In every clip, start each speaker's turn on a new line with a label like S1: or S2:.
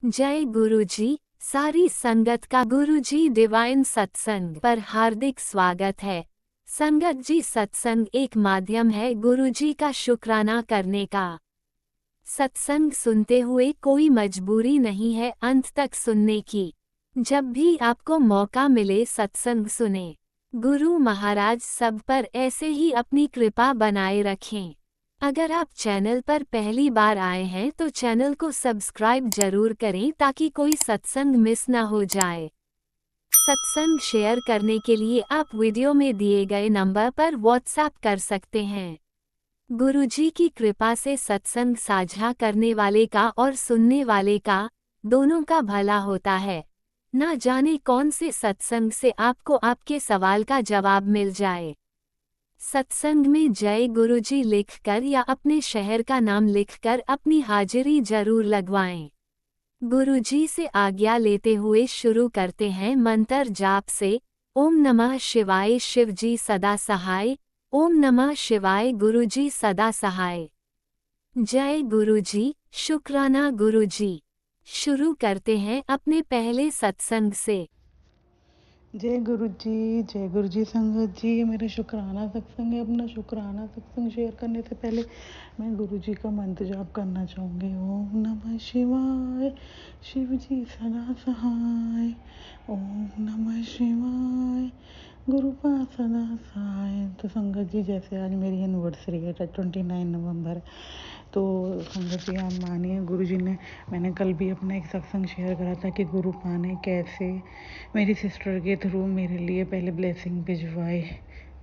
S1: जय गुरुजी। सारी संगत का गुरुजी डिवाइन सत्संग पर हार्दिक स्वागत है। संगत जी, सत्संग एक माध्यम है गुरुजी का शुक्राना करने का। सत्संग सुनते हुए कोई मजबूरी नहीं है अंत तक सुनने की। जब भी आपको मौका मिले सत्संग सुने। गुरु महाराज सब पर ऐसे ही अपनी कृपा बनाए रखें। अगर आप चैनल पर पहली बार आए हैं तो चैनल को सब्सक्राइब जरूर करें ताकि कोई सत्संग मिस ना हो जाए। सत्संग शेयर करने के लिए आप वीडियो में दिए गए नंबर पर व्हाट्सएप कर सकते हैं। गुरुजी की कृपा से सत्संग साझा करने वाले का और सुनने वाले का, दोनों का भला होता है। ना जाने कौन से सत्संग से आपको आपके सवाल का जवाब मिल जाए। सत्संग में जय गुरुजी लिखकर या अपने शहर का नाम लिखकर अपनी हाजिरी जरूर लगवाएं। गुरुजी से आज्ञा लेते हुए शुरू करते हैं मंत्र जाप से। ओम नमः शिवाय शिवजी सदा सहाय। ओम नमः शिवाय गुरुजी सदा सहाय। जय गुरुजी, शुक्राना गुरुजी। शुरू करते हैं अपने पहले सत्संग से।
S2: जय गुरु जी संगत जी। ये मेरा शुक्राना सत्संग है। अपना शुक्राना सत्संग शेयर करने से पहले मैं गुरु जी का मंत्र जाप करना चाहूँगी। ओम नमः शिवाय शिव जी सदा सहाय। ओम नमः शिवाय गुरु पास सदा सहाय। तो संगत जी, जैसे आज मेरी एनिवर्सरी है 29 नवंबर, तो संगत जी आप मानिए गुरु जी ने, मैंने कल भी अपना एक सत्संग शेयर करा था कि गुरु पाने कैसे मेरी सिस्टर के थ्रू मेरे लिए पहले ब्लेसिंग भिजवाए,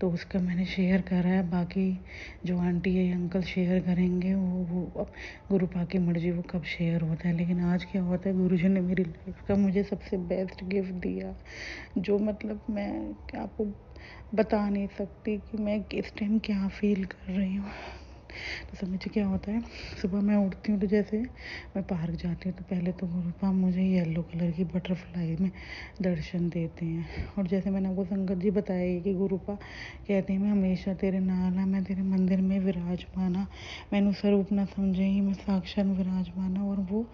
S2: तो उसका मैंने शेयर करा है। बाकी जो आंटी या अंकल शेयर करेंगे वो अब गुरु पा की मर्जी, वो कब शेयर होता है। लेकिन आज क्या होता है, गुरु जी ने मेरी लाइफ का मुझे सबसे बेस्ट गिफ्ट दिया, जो मतलब मैं आपको बता नहीं सकती कि मैं इस टाइम क्या फील कर रही हूँ। तो समझिए क्या होता है, सुबह मैं उठती हूँ तो जैसे मैं पार्क जाती हूँ तो पहले तो गुरुपा मुझे येलो कलर की बटरफ्लाई में दर्शन देते हैं। और जैसे मैंने आपको संगत जी बताया कि गुरुपा कहते हैं मैं हमेशा तेरे नाल हाँ, मैं तेरे मंदिर में विराजमाना, मैंने स्वरूप ना समझे ही मैं साक्षात विराजमाना। और वो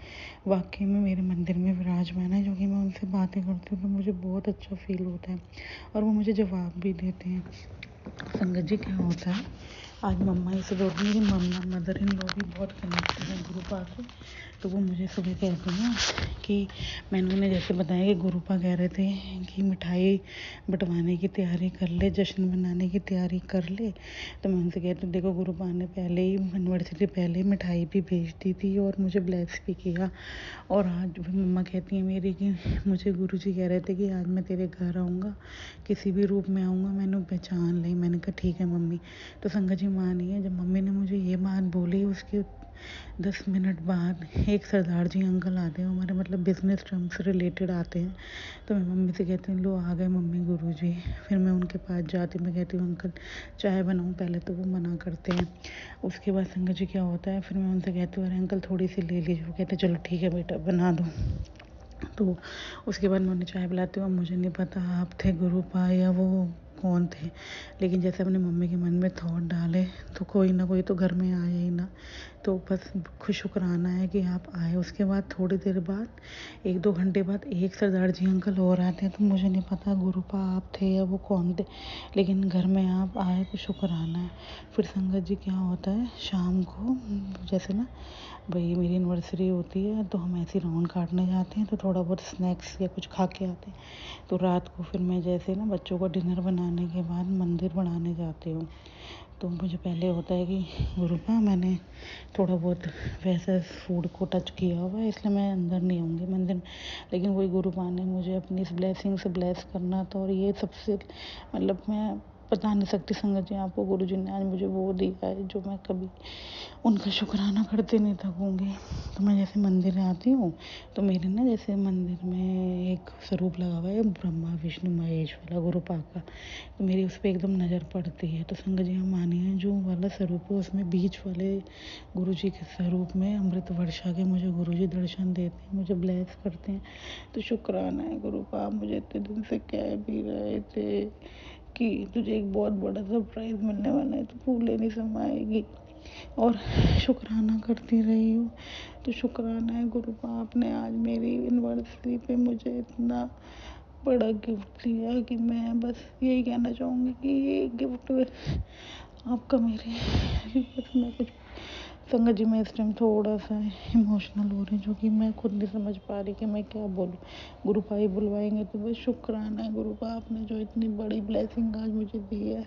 S2: वाकई में मेरे मंदिर में विराजमान है, जो कि मैं उनसे बातें करती हूँ तो मुझे बहुत अच्छा फील होता है और वो मुझे जवाब भी देते हैं। संगत जी क्या होता है, आज मम्मा इस रोड मेरी मम्मा मदर इन लॉ भी बहुत कनेक्टेड है गुरुपा से। तो वो मुझे सुबह कहती हैं कि मैंने उन्हें जैसे बताया कि गुरुपा कह रहे थे कि मिठाई बंटवाने की तैयारी कर ले, जश्न मनाने की तैयारी कर ले। तो मैं उनसे कहती हूँ देखो, गुरुपा ने पहले ही एनिवर्सरी पहले मिठाई भी भेज दी थी और मुझे ब्लेस भी किया। और आज भी मम्मा कहती हैं मेरी कि मुझे गुरुजी कह रहे थे कि आज मैं तेरे घर आऊँगा, किसी भी रूप में आऊँगा, मैंने पहचान ली। मैंने कहा ठीक है मम्मी। तो संगत जी मानिए, जब मम्मी ने मुझे ये बात बोली उसके 10 मिनट बाद एक सरदार जी अंकल आते हैं, हमारे मतलब बिजनेस टर्म से रिलेटेड आते हैं। तो मैं मम्मी से कहती हूँ लो आ गए मम्मी गुरुजी। फिर मैं उनके पास जाती हूँ, मैं कहती हूँ अंकल चाय बनाऊँ, पहले तो वो मना करते हैं। उसके बाद संगत जी क्या होता है, फिर मैं उनसे कहती हूँ अरे अंकल थोड़ी सी ले लीजिए। वो कहते चलो ठीक है बेटा बना दो। तो उसके बाद मैं उन्हें चाय पिलाती हूँ। अब मुझे नहीं पता आप थे गुरुपा या वो कौन थे, लेकिन जैसे अपने मम्मी के मन में थॉट डाले तो कोई ना कोई तो घर में आया ही ना। तो बस खुश शुक्राना है कि आप आए। उसके बाद थोड़ी देर बाद 1-2 घंटे बाद एक सरदार जी अंकल और आते हैं, तो मुझे नहीं पता गुरुपा आप थे या वो कौन थे, लेकिन घर में आप आए तो शुक्राना है। फिर संगत जी क्या होता है, शाम को जैसे ना भाई मेरी एनिवर्सरी होती है तो हम ऐसे राउंड काटने जाते हैं, तो थोड़ा बहुत स्नैक्स या कुछ खा के आते हैं। तो रात को फिर मैं जैसे ना बच्चों का डिनर बनाने के बाद मंदिर बनाने जाती हूँ। तो मुझे पहले होता है कि गुरुपा मैंने थोड़ा बहुत वैसा फूड को टच किया हुआ है, इसलिए मैं अंदर नहीं आऊँगी मंदिर में। लेकिन वही गुरुपा ने मुझे अपनी इस ब्लेसिंग से ब्लेस करना था, और ये सबसे मतलब मैं बता नहीं सकती संगत जी आपको, गुरु जी ने आज मुझे वो दिया है जो मैं कभी उनका शुक्राना करते नहीं थकूँगी। तो मैं जैसे मंदिर आती हूँ तो मेरे ना जैसे मंदिर में एक स्वरूप लगा हुआ है ब्रह्मा विष्णु महेश वाला गुरुपा का, तो मेरी उस पर एकदम नज़र पड़ती है। तो संगत जी हम मानिए जो वाला स्वरूप है उसमें बीच वाले गुरु जी के स्वरूप में अमृत वर्षा के मुझे गुरु जी दर्शन देते हैं, मुझे ब्लेस करते हैं। तो शुक्राना है गुरुपा, मुझे इतने दिन से कह भी रहे थे कि तुझे एक बहुत बड़ा सरप्राइज़ मिलने वाला है, तो फूले नहीं समाएगी। और शुक्राना करती रही हूँ। तो शुक्राना है गुरु का, आपने आज मेरी एनिवर्सरी पे मुझे इतना बड़ा गिफ्ट दिया कि मैं बस यही कहना चाहूँगी कि ये गिफ्ट आपका मेरे मैं कुछ संगत जी, मैं इस टाइम थोड़ा सा इमोशनल हो रही हूँ, जो कि मैं खुद नहीं समझ पा रही कि मैं क्या बोलूँ। गुरु भाई बुलवाएंगे तो बस शुक्राना है गुरु का, आपने जो इतनी बड़ी ब्लेसिंग आज मुझे दी है,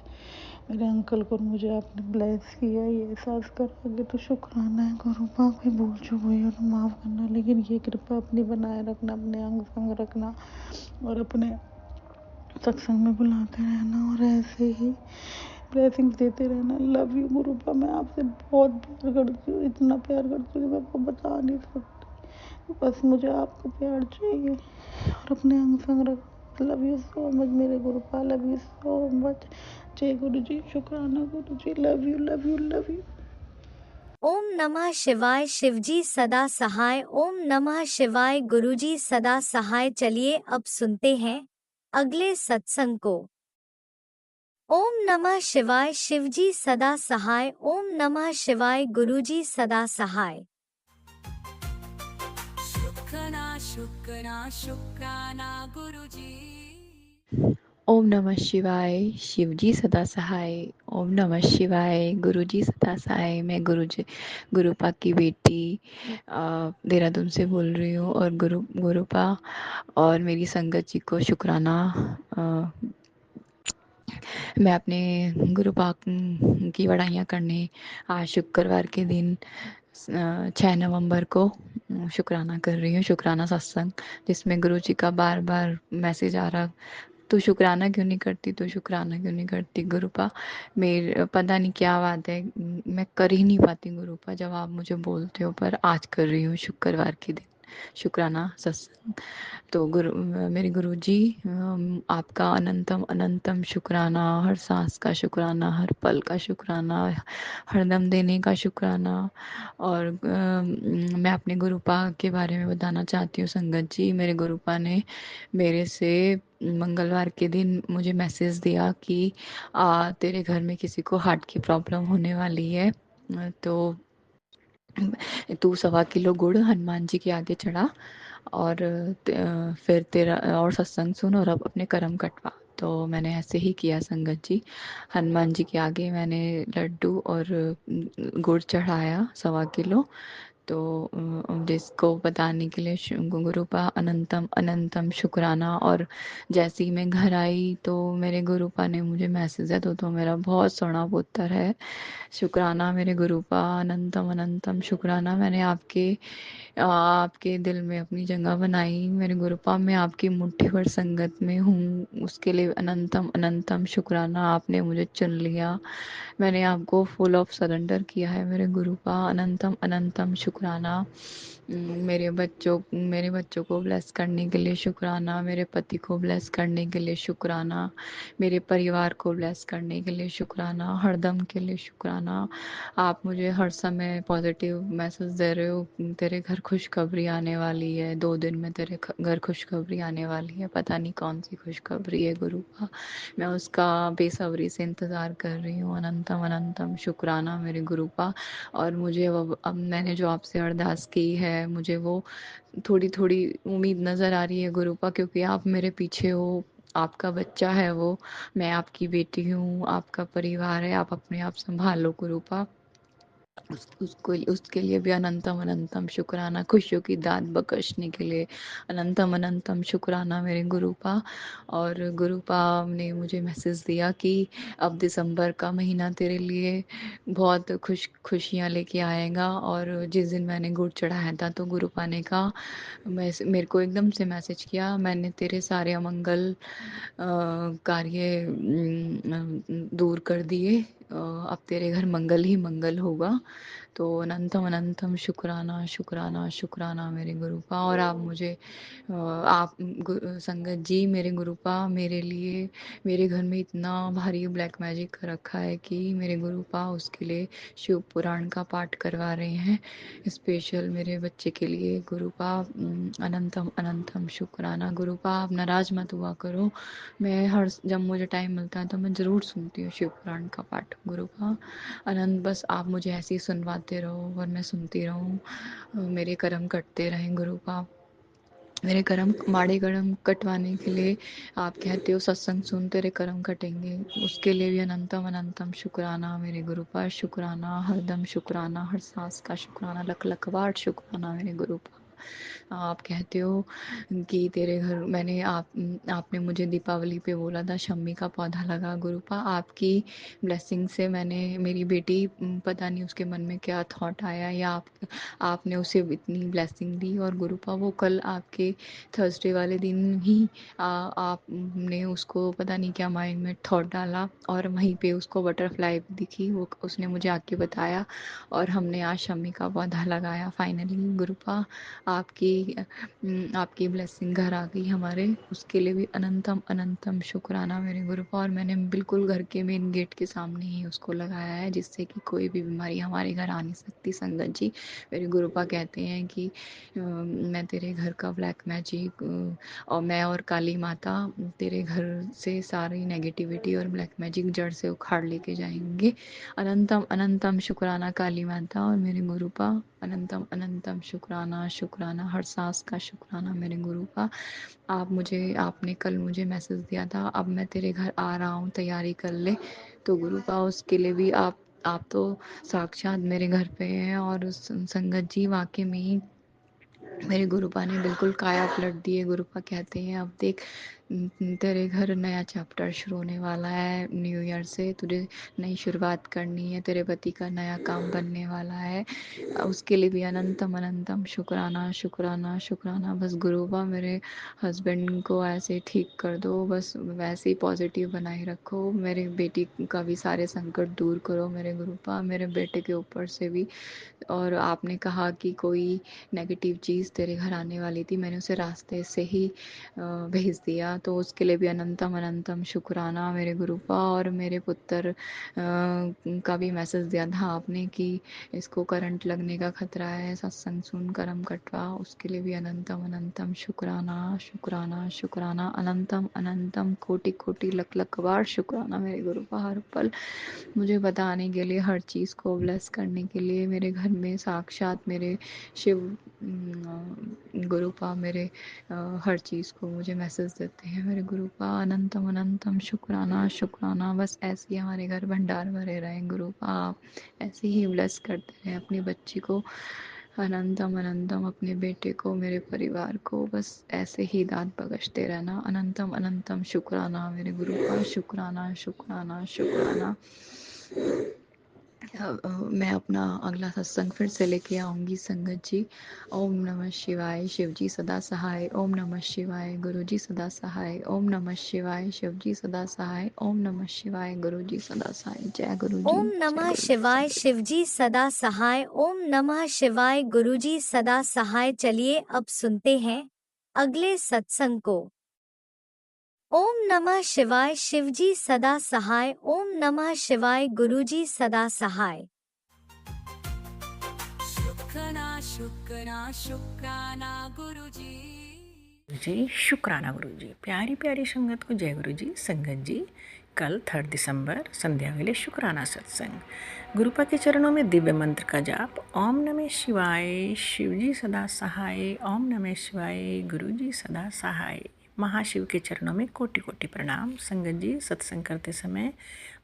S2: मेरे अंकल को मुझे आपने ब्लेस किया, ये एहसास कराओगे तो शुक्राना है गुरु का। कोई भूल चूक हुई हो तो माफ़ करना, लेकिन ये कृपा अपनी बनाए रखना, अपने अंग संग रखना और अपने सत्संग में बुलाते रहना और ऐसे ही ब्लेसिंग्स देते रहना। लव यू गुरुपा, मैं आपसे बहुत प्यार करती हूँ, इतना प्यार करती हूँ कि मैं आपको बता नहीं सकती। बस मुझे आपका प्यार चाहिए और अपने अंग संग रख। लव यू सो मच मेरे गुरुपा, लव यू सो मच। जय गुरु जी, शुक्राना गुरु जी, love you love you love you.
S1: ओम नमः शिवाय। शिवजी सदा सहाय। ओम नमः शिवाय। गुरुजी सदा सहाय। चलिए अब सुनते हैं अगले सत्संग को। ओम नमः शिवाय। शिवजी सदा सहाय। ओम नमः शिवाय। गुरुजी सदा सहाय।
S3: शुक्राना शुक्राना शुक्राना गुरुजी।
S4: ओम नमः शिवाय। शिवजी सदा सहाय। ओम नमः शिवाय। गुरुजी सदा सहाय। मैं गुरुपा की बेटी देहरादून से बोल रही हूँ और गुरुपा और मेरी संगत जी को शुक्राना। मैं अपने गुरुपा की बड़ाइयाँ करने आज शुक्रवार के दिन 6 नवंबर को शुक्राना कर रही हूँ। शुक्राना सत्संग जिसमें गुरु जी का बार बार मैसेज आ रहा, तू शुक्राना क्यों नहीं करती, तू शुक्राना क्यों नहीं करती गुरुपा। मेरे पता नहीं क्या बात है, मैं कर ही नहीं पाती गुरुपा जब आप मुझे बोलते हो, पर आज कर रही हूँ शुक्रवार के दिन शुक्राना सत्संग। तो मेरे गुरुजी, आपका अनंतम अनंतम शुक्राना, हर सांस का शुक्राना, हर पल का शुक्राना, हर दम देने का शुक्राना। और मैं अपने गुरुपा के बारे में बताना चाहती हूँ संगत जी। मेरे गुरुपा ने मेरे से मंगलवार के दिन मुझे मैसेज दिया कि तेरे घर में किसी को हार्ट की प्रॉब्लम होने वाली है, तो तू 1.25 किलो गुड़ हनुमान जी के आगे चढ़ा और फिर तेरा और सत्संग सुन और अब अपने कर्म कटवा। तो मैंने ऐसे ही किया संगत जी। हनुमान जी के आगे मैंने लड्डू और गुड़ चढ़ाया 1.25 किलो। तो जिसको बताने के लिए गुरुपा अनंतम अनंतम शुक्राना। और जैसे ही मैं घर आई तो मेरे गुरुपा ने मुझे मैसेज दिया, तो मेरा बहुत सोना पुत्र है। शुक्राना मेरे गुरुपा, अनंतम अनंतम शुक्राना। मैंने आपके दिल में अपनी जगह बनाई मेरे गुरुपा, मैं आपकी मुट्ठी भर संगत में हूँ, उसके लिए अनंतम अनंतम शुक्राना। आपने मुझे चुन लिया, मैंने आपको फुल ऑफ सरेंडर किया है मेरे गुरुपा, अनंतम अनंतम शुक्राना। मेरे बच्चों को ब्लेस करने के लिए शुक्राना, मेरे पति को ब्लेस करने के लिए शुक्राना, मेरे परिवार को ब्लेस करने के लिए शुक्राना, हरदम के लिए शुक्राना। आप मुझे हर समय पॉजिटिव मैसेज दे रहे हो, तेरे घर खुशखबरी आने वाली है, 2 दिन में तेरे घर खुशखबरी आने वाली है। पता नहीं कौन सी खुशखबरी है गुरुपा, मैं उसका बेसब्री से इंतज़ार कर रही हूँ। अनंतम अनंतम शुक्राना मेरे गुरुपा। और मुझे अब मैंने जो आपसे अरदास की है, मुझे वो थोड़ी थोड़ी उम्मीद नज़र आ रही है गुरुपा, क्योंकि आप मेरे पीछे हो, आपका बच्चा है वो, मैं आपकी बेटी हूँ, आपका परिवार है, आप अपने आप संभालो गुरुपा। उसके लिए भी अनंतम अनंतम शुक्राना, खुशियों की दात बख्शने के लिए अनंतम अनंतम शुक्राना मेरे गुरुपा। और गुरुपा ने मुझे मैसेज दिया कि अब दिसंबर का महीना तेरे लिए बहुत खुशियाँ लेके आएगा। और जिस दिन मैंने गुड़ चढ़ाया था तो गुरुपा ने कहा, मेरे को एकदम से मैसेज किया, मैंने तेरे सारे अमंगल कार्य दूर कर दिए, अब तेरे घर मंगल ही मंगल होगा। तो अनंतम अनंतम शुक्राना शुक्राना शुक्राना मेरे गुरुपा। और आप मुझे आप संगत जी मेरे गुरुपा मेरे लिए मेरे घर में इतना भारी ब्लैक मैजिक रखा है कि मेरे गुरुपा उसके लिए शिव पुराण का पाठ करवा रहे हैं स्पेशल मेरे बच्चे के लिए। गुरुपा अनंतम अनंतम शुक्राना। गुरुपा आप नाराज मत हुआ करो, मैं हर जब मुझे टाइम मिलता है तो मैं ज़रूर सुनती हूँ शिव पुराण का पाठ। गुरुपा अनंत बस आप मुझे ऐसे ही सुनवाते रहो और मैं सुनती रहूँ, मेरे कर्म कटते रहें गुरुपा। मेरे कर्म माड़े कर्म कटवाने के लिए आप कहते हो सत्संग सुन तेरे कर्म कटेंगे, उसके लिए भी अनंतम अनंतम शुक्राना मेरे गुरुपा। शुक्राना हरदम शुक्राना, हर सांस का शुक्राना, लख लख बार शुक्राना मेरे गुरुपा। आप कहते हो कि तेरे घर मैंने आपने मुझे दीपावली पे बोला था शम्मी का पौधा लगा। गुरुपा आपकी ब्लेसिंग से मैंने मेरी बेटी पता नहीं उसके मन में क्या थॉट आया या आपने उसे इतनी ब्लेसिंग दी और गुरुपा वो कल आपके थर्सडे वाले दिन ही आपने उसको पता नहीं क्या माइंड में थॉट डाला और वहीं पे उसको बटरफ्लाई दिखी, वो उसने मुझे आके बताया और हमने आज शम्मी का पौधा लगाया फाइनली। गुरुपा आपकी ब्लेसिंग घर आ गई हमारे, उसके लिए भी अनंतम अनंतम शुक्राना मेरे गुरुपा। और मैंने बिल्कुल घर के मेन गेट के सामने ही उसको लगाया है जिससे कि कोई भी बीमारी हमारे घर आ नहीं सकती। संगत जी मेरे गुरुपा कहते हैं कि मैं तेरे घर का ब्लैक मैजिक और मैं और काली माता तेरे घर से सारी नेगेटिविटी और ब्लैक मैजिक जड़ से उखाड़ लेके जाएंगे। अनंतम अनंतम शुक्राना काली माता और मेरे गुरुपा। अनंतम अनंतम शुक्राना शुक्राना, हर सांस का शुक्राना मेरे गुरुपा। आपने कल मुझे मैसेज दिया था अब मैं तेरे घर आ रहा हूँ तैयारी कर ले, तो गुरुपा उसके लिए भी आप तो साक्षात मेरे घर पे हैं। और उस संगत जी वाकई में ही मेरे गुरुपा ने बिल्कुल काया पलट दिए। गुरुपा कहते हैं अब देख तेरे घर नया चैप्टर शुरू होने वाला है, न्यू ईयर से तुझे नई शुरुआत करनी है, तेरे पति का नया काम बनने वाला है, उसके लिए भी अनंतम अनंतम शुक्राना शुक्राना शुक्राना। बस गुरुपा मेरे हस्बैंड को ऐसे ठीक कर दो, बस वैसे ही पॉजिटिव बनाए रखो, मेरे बेटी का भी सारे संकट दूर करो मेरे गुरुपा, मेरे बेटे के ऊपर से भी। और आपने कहा कि कोई नेगेटिव चीज़ तेरे घर आने वाली थी, मैंने उसे रास्ते से ही भेज दिया, तो उसके लिए भी अनंतम अनंतम शुक्राना मेरे गुरुपा। और मेरे पुत्र का भी मैसेज दिया था आपने कि इसको करंट लगने का खतरा है, सत्संग सुन कर्म कटवा, उसके लिए भी अनंतम अनंतम शुक्राना शुक्राना शुक्राना। अनंतम अनंतम कोटि कोटि लख लख बार शुक्राना मेरे गुरुपा। हर पल मुझे बताने के लिए, हर चीज़ को ब्लेस करने के लिए मेरे घर में साक्षात मेरे शिव गुरुपा मेरे हर चीज़ को मुझे मैसेज देते हैं मेरे गुरुपा। अनंतम अनंतम शुक्राना शुक्राना। बस ऐसे ही हमारे घर भंडार भरे रहें गुरुपा, आप ऐसे ही ब्लेस करते रहें अपनी बच्ची को। अनंतम अनंतम अपने बेटे को, मेरे परिवार को, बस ऐसे ही दाद बख्शते रहना। अनंतम अनंतम शुक्राना मेरे गुरुपा। शुक्राना शुक्राना शुक्राना। मैं अपना अगला सत्संग फिर से लेके आऊँगी संगत जी। ओम नमः शिवाय, शिव जी सदा सहाय। ओम नमः शिवाय, गुरु जी सदा सहाय। ओम नमः शिवाय, शिव जी सदा सहाय। ओम नमः शिवाय, गुरु जी सदा सहाय। जय गुरु जी,
S1: ओम
S4: जय
S1: नमः
S4: गुरु जी,
S1: शिवाय,
S4: जय गुरु।
S1: शिवजी सदा सहाय। ओम नमः शिवाय, गुरुजी सदा सहाय। चलिए अब सुनते हैं अगले सत्संग को। ओम नमः शिवाय, शिवजी सदा सहाय। ओम नमः शिवाय, गुरुजी सदा सहाय।
S3: शुक्राना शुक्राना शुक्राना गुरुजी।
S5: जी शुक्राना गुरु जी। प्यारी प्यारी संगत को जय गुरु जी। संगत जी कल 3 दिसंबर संध्या वेले शुक्राना सत्संग। गुरुपा के चरणों में दिव्य मंत्र का जाप। ओम नमः शिवाय, शिव जी सदा सहाय। ओम नमः शिवाय, गुरु जी सदा सहाय। महाशिव के चरणों में कोटि कोटि प्रणाम। संगत जी सत्संग करते समय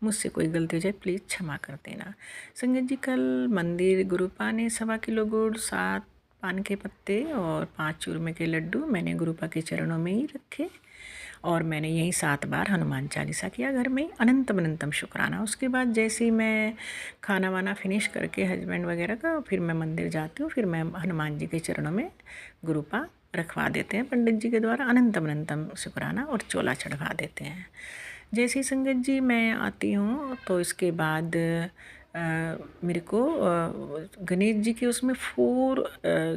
S5: मुझसे कोई गलती हो जाए प्लीज़ क्षमा कर देना। संगत जी कल मंदिर गुरुपा ने 1.25 किलो गुड़, 7 पान के पत्ते और 5 चूरमे के लड्डू मैंने गुरुपा के चरणों में ही रखे और मैंने यही 7 बार हनुमान चालीसा किया घर में। अनंतम अनंतम शुक्राना। उसके बाद जैसे ही मैं खाना वाना फिनिश करके हस्बैंड वगैरह का फिर मैं मंदिर जाती हूँ, फिर मैं हनुमान जी के चरणों में गुरुपा रखवा देते हैं पंडित जी के द्वारा। अनंतम अनंतम शुक्राना और चोला चढ़वा देते हैं। जैसी संगत जी मैं आती हूँ तो इसके बाद मेरे को गणेश जी के उसमें 4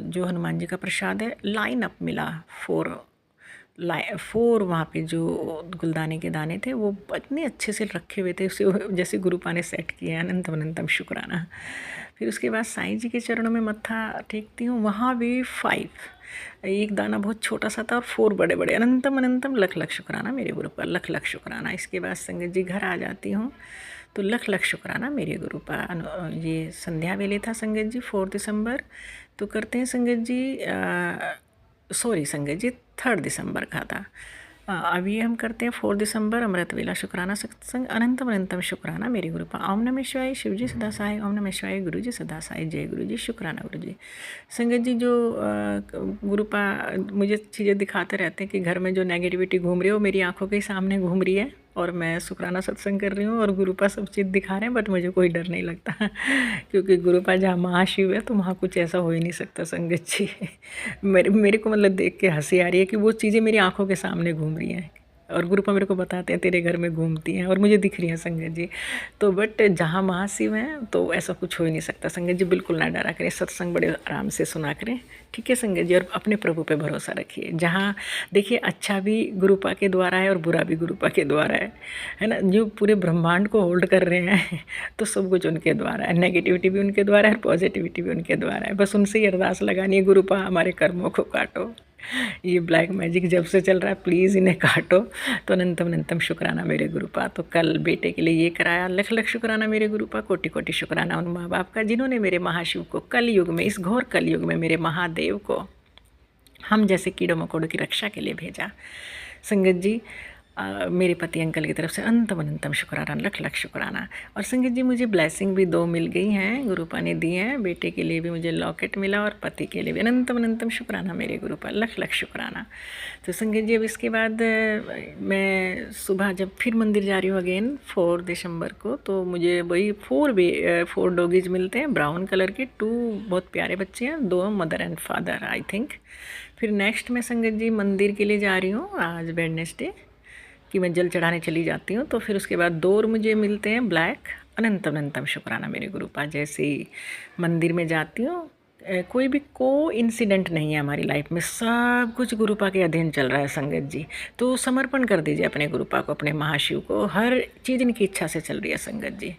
S5: जो हनुमान जी का प्रसाद है लाइन अप मिला, 4 वहाँ पे जो गुलदाने के दाने थे वो इतने अच्छे से रखे हुए थे, उसे जैसे गुरुपा ने सेट किया। अनंतम अनंतम शुक्राना। फिर उसके बाद साईं जी के चरणों में मत्था टेकती हूँ, वहाँ भी 5, एक दाना बहुत छोटा सा था और 4 बड़े बड़े। अनंतम अनंतम लख लख शुक्राना मेरे गुरु पर, लख लख शुक्राना। इसके बाद संगत जी घर आ जाती हूँ तो लख लख शुक्राना मेरे गुरु पर। ये संध्या वेले था संगत जी, 4 दिसंबर। तो करते हैं संगत जी, सॉरी संगत जी 3 दिसंबर का था। अभी हम करते हैं 4 दिसंबर अमृत वेला शुक्राना सत्संग। अनंतम अनंतम शुक्राना मेरे गुरु पर। ओम नमः शिवाय शिव जी सदा सहाय, ओम नमः शिवाय गुरु जी सदा सहाय, जय गुरु जी, शुक्राना गुरु जी। संगत जी जो गुरु पा मुझे चीज़ें दिखाते रहते हैं कि घर में जो नेगेटिविटी घूम रही है वो मेरी आंखों के सामने घूम रही है और मैं शुक्राना सत्संग कर रही हूँ और गुरुपा सब चीज़ दिखा रहे हैं, बट मुझे कोई डर नहीं लगता क्योंकि गुरुपा जहाँ महाशिव है तो वहाँ कुछ ऐसा हो ही नहीं सकता संगत जी। मेरे को मतलब देख के हंसी आ रही है कि वो चीज़ें मेरी आंखों के सामने घूम रही हैं और गुरुपा मेरे को बताते हैं तेरे घर में घूमती हैं और मुझे दिख रही हैं संगत जी। तो बट जहाँ महाशिव हैं तो ऐसा कुछ हो ही नहीं सकता संगत जी। बिल्कुल ना डरा करें, सत्संग बड़े आराम से सुना करें, ठीक है संगत जी। और अपने प्रभु पे भरोसा रखिए। जहाँ देखिए अच्छा भी गुरुपा के द्वारा है और बुरा भी गुरुपा के द्वारा है ना। जो पूरे ब्रह्मांड को होल्ड कर रहे हैं तो सब कुछ उनके द्वारा है। नेगेटिविटी भी उनके द्वारा है और पॉजिटिविटी भी उनके द्वारा है। बस उनसे ही अरदास लगानी है, गुरुपा हमारे कर्मों को काटो, ये ब्लैक मैजिक जब से चल रहा है प्लीज़ इन्हें काटो। तो अनंतम अनंतम शुक्राना मेरे गुरुपा। तो कल बेटे के लिए ये कराया, लख लख शुक्राना मेरे गुरुपा। कोटि कोटि शुक्राना उन माँ बाप का जिन्होंने मेरे महाशिव को कलयुग में, इस घोर कलयुग में मेरे महादेव को हम जैसे कीड़ों मकोड़ों की रक्षा के लिए भेजा। संगत जी मेरे पति अंकल की तरफ से अनंतम अनंतम शुक्राना, लख लख शुक्राना। और संगत जी मुझे ब्लेसिंग भी 2 मिल गई हैं, गुरुपा ने दी हैं। बेटे के लिए भी मुझे लॉकेट मिला और पति के लिए भी। अनंतम अनंतम शुक्राना मेरे गुरुपा, लख लख शुक्राना। तो संगत जी अब इसके बाद मैं सुबह जब फिर मंदिर जा रही हूँ अगेन 4 दिसंबर को, तो मुझे वही 4 डॉगीज मिलते हैं ब्राउन कलर के। 2 बहुत प्यारे बच्चे हैं, 2 mother and father I think. फिर नेक्स्ट मैं संगत जी मंदिर के लिए जा रही हूँ आज वेडनेसडे कि मैं जल चढ़ाने चली जाती हूँ। तो फिर उसके बाद 2 मुझे मिलते हैं ब्लैक। अनंतम अनंतम शुक्राना मेरे गुरुपा। जैसे ही मंदिर में जाती हूँ कोई भी इंसिडेंट नहीं है हमारी लाइफ में, सब कुछ गुरुपा के अधीन चल रहा है संगत जी। तो समर्पण कर दीजिए अपने गुरुपा को, अपने महाशिव को, हर चीज़ इनकी इच्छा से चल रही है संगत जी।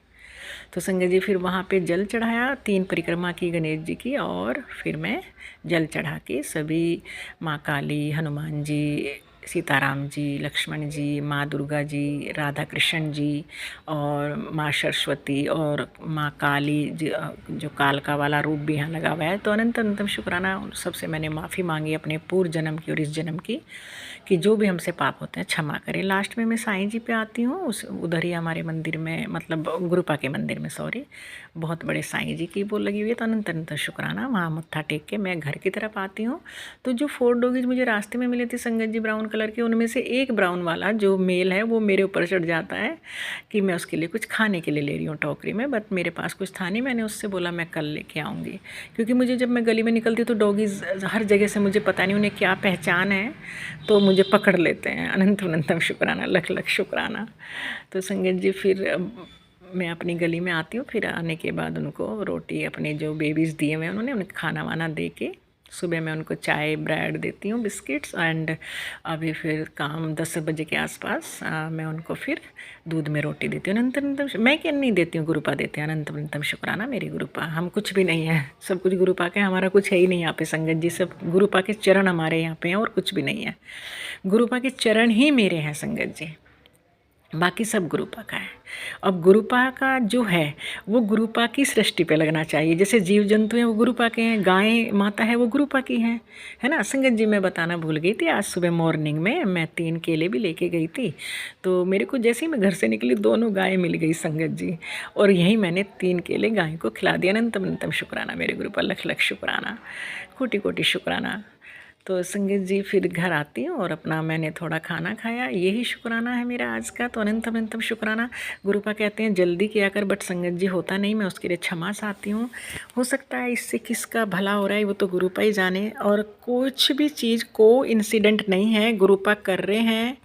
S5: तो संगत जी फिर वहाँ पे जल चढ़ाया, 3 परिक्रमा की गणेश जी की, और फिर मैं जल चढ़ा के सभी माँ काली, हनुमान जी, सीताराम जी, लक्ष्मण जी, माँ दुर्गा जी, राधा कृष्ण जी और माँ सरस्वती और माँ काली जी, जो कालका वाला रूप भी यहाँ लगा हुआ है। तो अनंत अनंतम शुक्राना। सबसे मैंने माफ़ी मांगी अपने पूर्व जन्म की और इस जन्म की कि जो भी हमसे पाप होते हैं क्षमा करें। लास्ट में मैं साईं जी पे आती हूँ, उधर ही हमारे मंदिर में, मतलब गुरुपा के मंदिर में, सॉरी, बहुत बड़े साईं जी की वो लगी हुई है। तो अनंत अनंत शुक्राना, वहाँ मत्था टेक के मैं घर की तरफ आती हूँ। तो जो 4 डॉगीज मुझे रास्ते में मिले थे संगत जी ब्राउन कलर के, उनमें से एक ब्राउन वाला जो मेल है वो मेरे ऊपर चढ़ जाता है कि मैं उसके लिए कुछ खाने के लिए ले रही हूँ टोकरी में, बट मेरे पास कुछ था नहीं। मैंने उससे बोला मैं कल लेके आऊँगी, क्योंकि मुझे जब मैं गली में निकलती तो डॉगीज़ हर जगह से, मुझे पता नहीं उन्हें क्या पहचान है, तो मुझे पकड़ लेते हैं। अनंत अनंतम शुक्राना, लख लख शुक्राना। तो संगत जी फिर मैं अपनी गली में आती हूँ। फिर आने के बाद उनको रोटी, अपने जो बेबीज़ दिए हुए उन्होंने, उन्हें खाना वाना दे के सुबह मैं उनको चाय ब्रेड देती हूँ, बिस्किट्स। एंड अभी फिर काम 10 बजे के आसपास मैं उनको फिर दूध में रोटी देती हूँ। अनंत अनंतम, मैं क्या नहीं देती हूँ, गुरुपा देते हैं। अनंत अनंतम शुक्राना मेरी गुरुपा। हम कुछ भी नहीं है, सब कुछ गुरुपा के, हमारा कुछ है ही नहीं यहाँ पे संगत जी। सब गुरुपा के चरण हमारे यहाँ पे हैं और कुछ भी नहीं है। गुरुपा के चरण ही मेरे हैं संगत जी, बाकी सब गुरुपा का है। अब गुरुपा का जो है वो गुरुपा की सृष्टि पे लगना चाहिए। जैसे जीव जंतु हैं वो गुरुपा के हैं, गाय माता है वो गुरुपा की हैं, है ना। संगत जी मैं बताना भूल गई थी, आज सुबह मॉर्निंग में मैं 3 केले भी लेके गई थी, तो मेरे को जैसे ही मैं घर से निकली 2 गायें मिल गई संगत जी, और यही मैंने 3 केले गाय को खिला दिया। अनंतम अनंतम शुक्राना मेरे गुरुपा, लख लख शुक्राना, कोटि कोटि शुक्राना। तो संगत जी फिर घर आती हूँ और अपना मैंने थोड़ा खाना खाया, यही शुक्राना है मेरा आज का। तो अनंतम अनंतम शुक्राना। गुरुपा कहते हैं जल्दी किया कर, बट संगत जी होता नहीं, मैं उसके लिए क्षमा चाहती हूँ। हो सकता है इससे किसका भला हो रहा है वो तो गुरुपा ही जाने, और कुछ भी चीज़ को इंसिडेंट नहीं है, गुरुपा कर रहे हैं,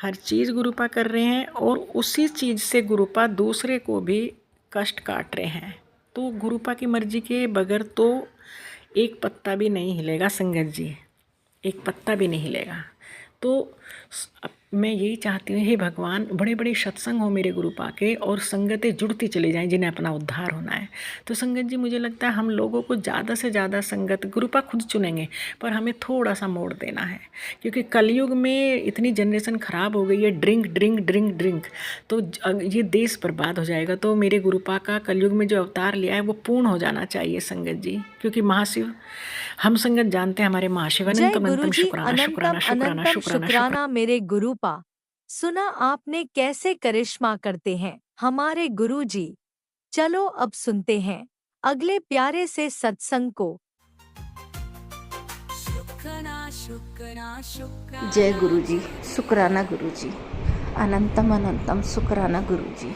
S5: हर चीज़ गुरुपा कर रहे हैं, और उसी चीज़ से गुरुपा दूसरे को भी कष्ट काट रहे हैं, तो गुरुपा की मर्जी के बगैर तो एक पत्ता भी नहीं हिलेगा संगत जी, एक पत्ता भी नहीं हिलेगा। तो मैं यही चाहती हूँ, हे भगवान, बड़े बड़े सत्संग हो मेरे गुरुपा के और संगतें जुड़ती चली जाएं जिन्हें अपना उद्धार होना है। तो संगत जी, मुझे लगता है हम लोगों को ज़्यादा से ज़्यादा संगत गुरुपा खुद चुनेंगे, पर हमें थोड़ा सा मोड़ देना है, क्योंकि कलयुग में इतनी जनरेशन ख़राब हो गई है, ड्रिंक ड्रिंक ड्रिंक ड्रिंक, तो ये देश बर्बाद हो जाएगा। तो मेरे गुरुपा का कलयुग में जो अवतार लिया है वो पूर्ण हो जाना चाहिए संगत जी, क्योंकि महाशिव हम संगत जानते हैं हमारे महाशिव
S6: जय
S5: अनंतम अनंतम
S6: गुरुजी,
S5: शुक्राना शुक्राना
S6: अनंतम
S5: शुक्राना
S6: अनंतम
S5: शुक्राना शुक्राना।
S6: शुक्राना मेरे गुरुपा। सुना आपने कैसे करिश्मा करते हैं हमारे गुरुजी। चलो अब सुनते हैं अगले प्यारे से सत्संग को।
S3: शुक्राना शुक्राना शुक्राना
S7: जय गुरुजी, शुक्राना गुरुजी, अनंतम अनंतम शुक्राना गुरुजी।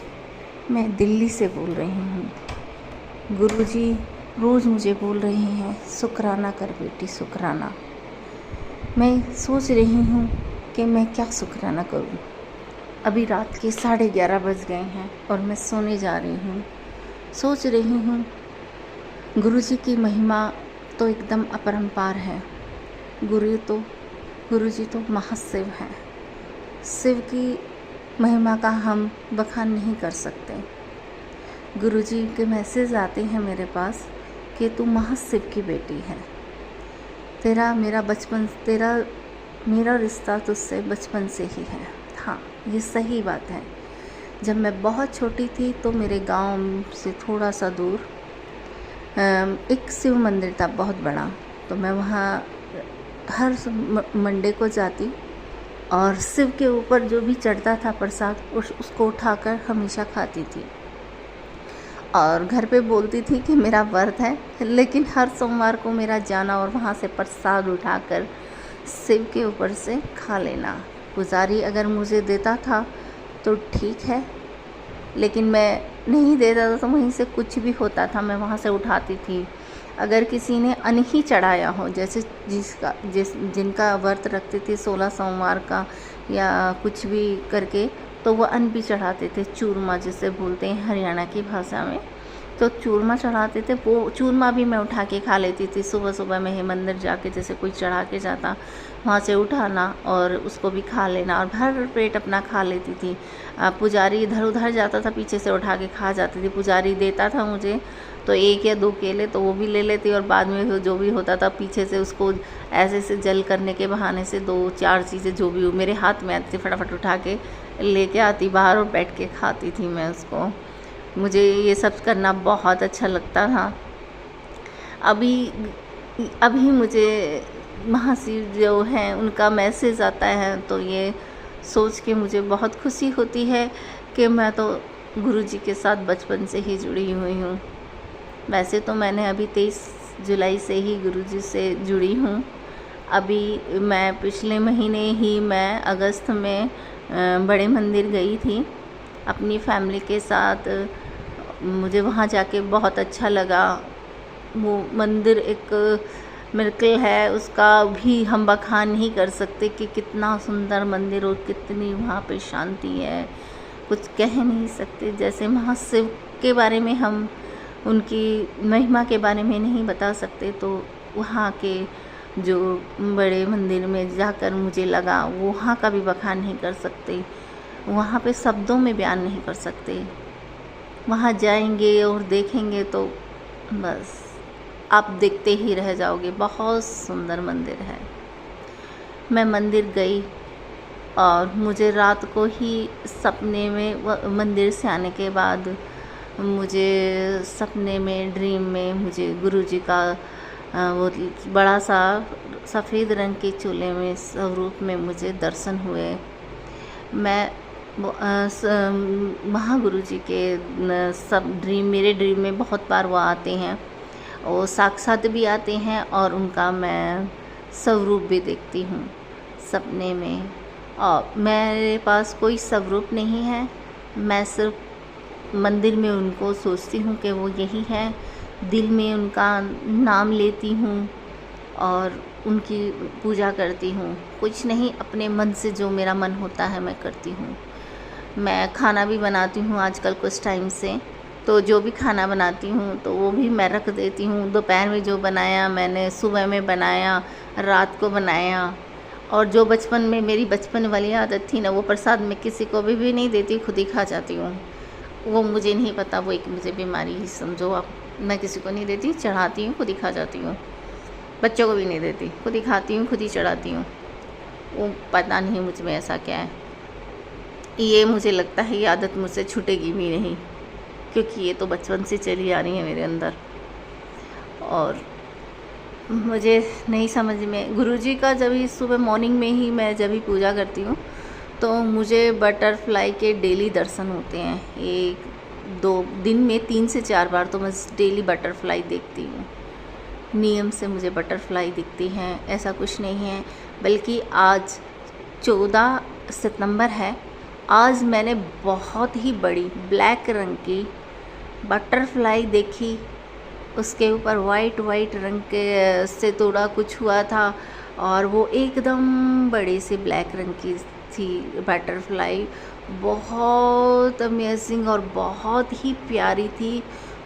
S7: मैं दिल्ली से बोल रही हूँ। गुरुजी रोज़ मुझे बोल रही हैं, शुक्राना कर बेटी, शुक्राना। मैं सोच रही हूँ कि मैं क्या शुक्राना करूँ। अभी रात के 11:30 बज गए हैं और मैं सोने जा रही हूँ। सोच रही हूँ गुरुजी की महिमा तो एकदम अपरंपार है। गुरुजी तो महाशिव हैं। शिव की महिमा का हम बखान नहीं कर सकते। गुरुजी के मैसेज आते हैं मेरे पास कि तू महाशिव की बेटी है, मेरा रिश्ता तुझसे बचपन से ही है। हाँ, ये सही बात है। जब मैं बहुत छोटी थी तो मेरे गांव से थोड़ा सा दूर एक शिव मंदिर था बहुत बड़ा, तो मैं वहाँ हर मंडे को जाती और शिव के ऊपर जो भी चढ़ता था प्रसाद उसको उठाकर हमेशा खाती थी और घर पे बोलती थी कि मेरा व्रत है, लेकिन हर सोमवार को मेरा जाना और वहाँ से प्रसाद उठाकर शिव के ऊपर से खा लेना। पुजारी अगर मुझे देता था तो ठीक है, लेकिन मैं नहीं देता था तो वहीं से कुछ भी होता था मैं वहाँ से उठाती थी। अगर किसी ने अन्न ही चढ़ाया हो, जैसे जिनका व्रत रखते थे 16 सोमवार का या कुछ भी करके, तो वो अन्न भी चढ़ाते थे, चूरमा जिसे बोलते हैं हरियाणा की भाषा में, तो चूरमा चढ़ाते थे। वो चूरमा भी मैं उठा के खा लेती थी। सुबह सुबह मैं ही मंदिर जाके, जैसे कोई चढ़ा के जाता, वहाँ से उठाना और उसको भी खा लेना और भर पेट अपना खा लेती थी। पुजारी इधर उधर जाता था, पीछे से उठा के खा जाती थी। पुजारी देता था मुझे तो 1 या 2 केले, तो वो भी ले लेती और बाद में जो भी होता था पीछे से उसको ऐसे से जल करने के बहाने से 2-4 चीज़ें जो भी मेरे हाथ में आती थी फटाफट उठा के लेके आती बाहर और बैठ के खाती थी मैं उसको। मुझे ये सब करना बहुत अच्छा लगता था। अभी मुझे महाशिव जो हैं उनका मैसेज आता है तो ये सोच के मुझे बहुत खुशी होती है कि मैं तो गुरुजी के साथ बचपन से ही जुड़ी हुई हूँ। वैसे तो मैंने अभी 23 जुलाई से ही गुरुजी से जुड़ी हूँ। अभी मैं पिछले महीने ही मैं अगस्त में बड़े मंदिर गई थी अपनी फैमिली के साथ। मुझे वहाँ जाके बहुत अच्छा लगा। वो मंदिर एक मिरेकल है, उसका भी हम बखान नहीं कर सकते कि कितना सुंदर मंदिर और कितनी वहाँ पे शांति है, कुछ कह नहीं सकते। जैसे महाशिव के बारे में हम उनकी महिमा के बारे में नहीं बता सकते, तो वहाँ के जो बड़े मंदिर में जाकर मुझे लगा, वो वहाँ का भी बखान नहीं कर सकते, वहाँ पे शब्दों में बयान नहीं कर सकते। वहाँ जाएंगे और देखेंगे तो बस आप देखते ही रह जाओगे। बहुत सुंदर मंदिर है। मैं मंदिर गई और मुझे रात को ही सपने में, मंदिर से आने के बाद मुझे सपने में, ड्रीम में मुझे गुरुजी का वो बड़ा सा सफ़ेद रंग के चोले में स्वरूप में मुझे दर्शन हुए। मैं महागुरुजी के सब मेरे ड्रीम में बहुत बार वो आते हैं, वो साक्षात भी आते हैं और उनका मैं स्वरूप भी देखती हूँ सपने में। और मेरे पास कोई स्वरूप नहीं है, मैं सिर्फ मंदिर में उनको सोचती हूँ कि वो यही है, दिल में उनका नाम लेती हूँ और उनकी पूजा करती हूँ। कुछ नहीं, अपने मन से जो मेरा मन होता है मैं करती हूँ। मैं खाना भी बनाती हूँ आजकल कुछ टाइम से, तो जो भी खाना बनाती हूँ तो वो भी मैं रख देती हूँ। दोपहर में जो बनाया मैंने, सुबह में बनाया, रात को बनाया। और जो बचपन में मेरी बचपन वाली आदत थी ना, वो प्रसाद मैं किसी को भी नहीं देती, खुद ही खा जाती हूँ। वो मुझे नहीं पता, वो एक मुझे बीमारी ही समझो आप। मैं किसी को नहीं देती, चढ़ाती हूँ, खुद ही खा जाती हूँ। बच्चों को भी नहीं देती, खुद ही खाती हूँ, खुद ही चढ़ाती हूँ। वो पता नहीं मुझ में ऐसा क्या है। ये मुझे लगता है ये आदत मुझसे छूटेगी भी नहीं, क्योंकि ये तो बचपन से चली आ रही है मेरे अंदर। और मुझे नहीं समझ में, गुरुजी का जब भी सुबह मॉर्निंग में ही मैं जब भी पूजा करती हूँ तो मुझे बटरफ्लाई के डेली दर्शन होते हैं। एक दो दिन में 3 से 4 बार तो मैं डेली बटरफ्लाई देखती हूँ। नियम से मुझे बटरफ्लाई दिखती हैं, ऐसा कुछ नहीं है। बल्कि आज 14 सितंबर है, आज मैंने बहुत ही बड़ी ब्लैक रंग की बटरफ्लाई देखी। उसके ऊपर वाइट रंग के से थोड़ा कुछ हुआ था और वो एकदम बड़े से ब्लैक रंग की थी बटरफ्लाई। बहुत अमेजिंग और बहुत ही प्यारी थी।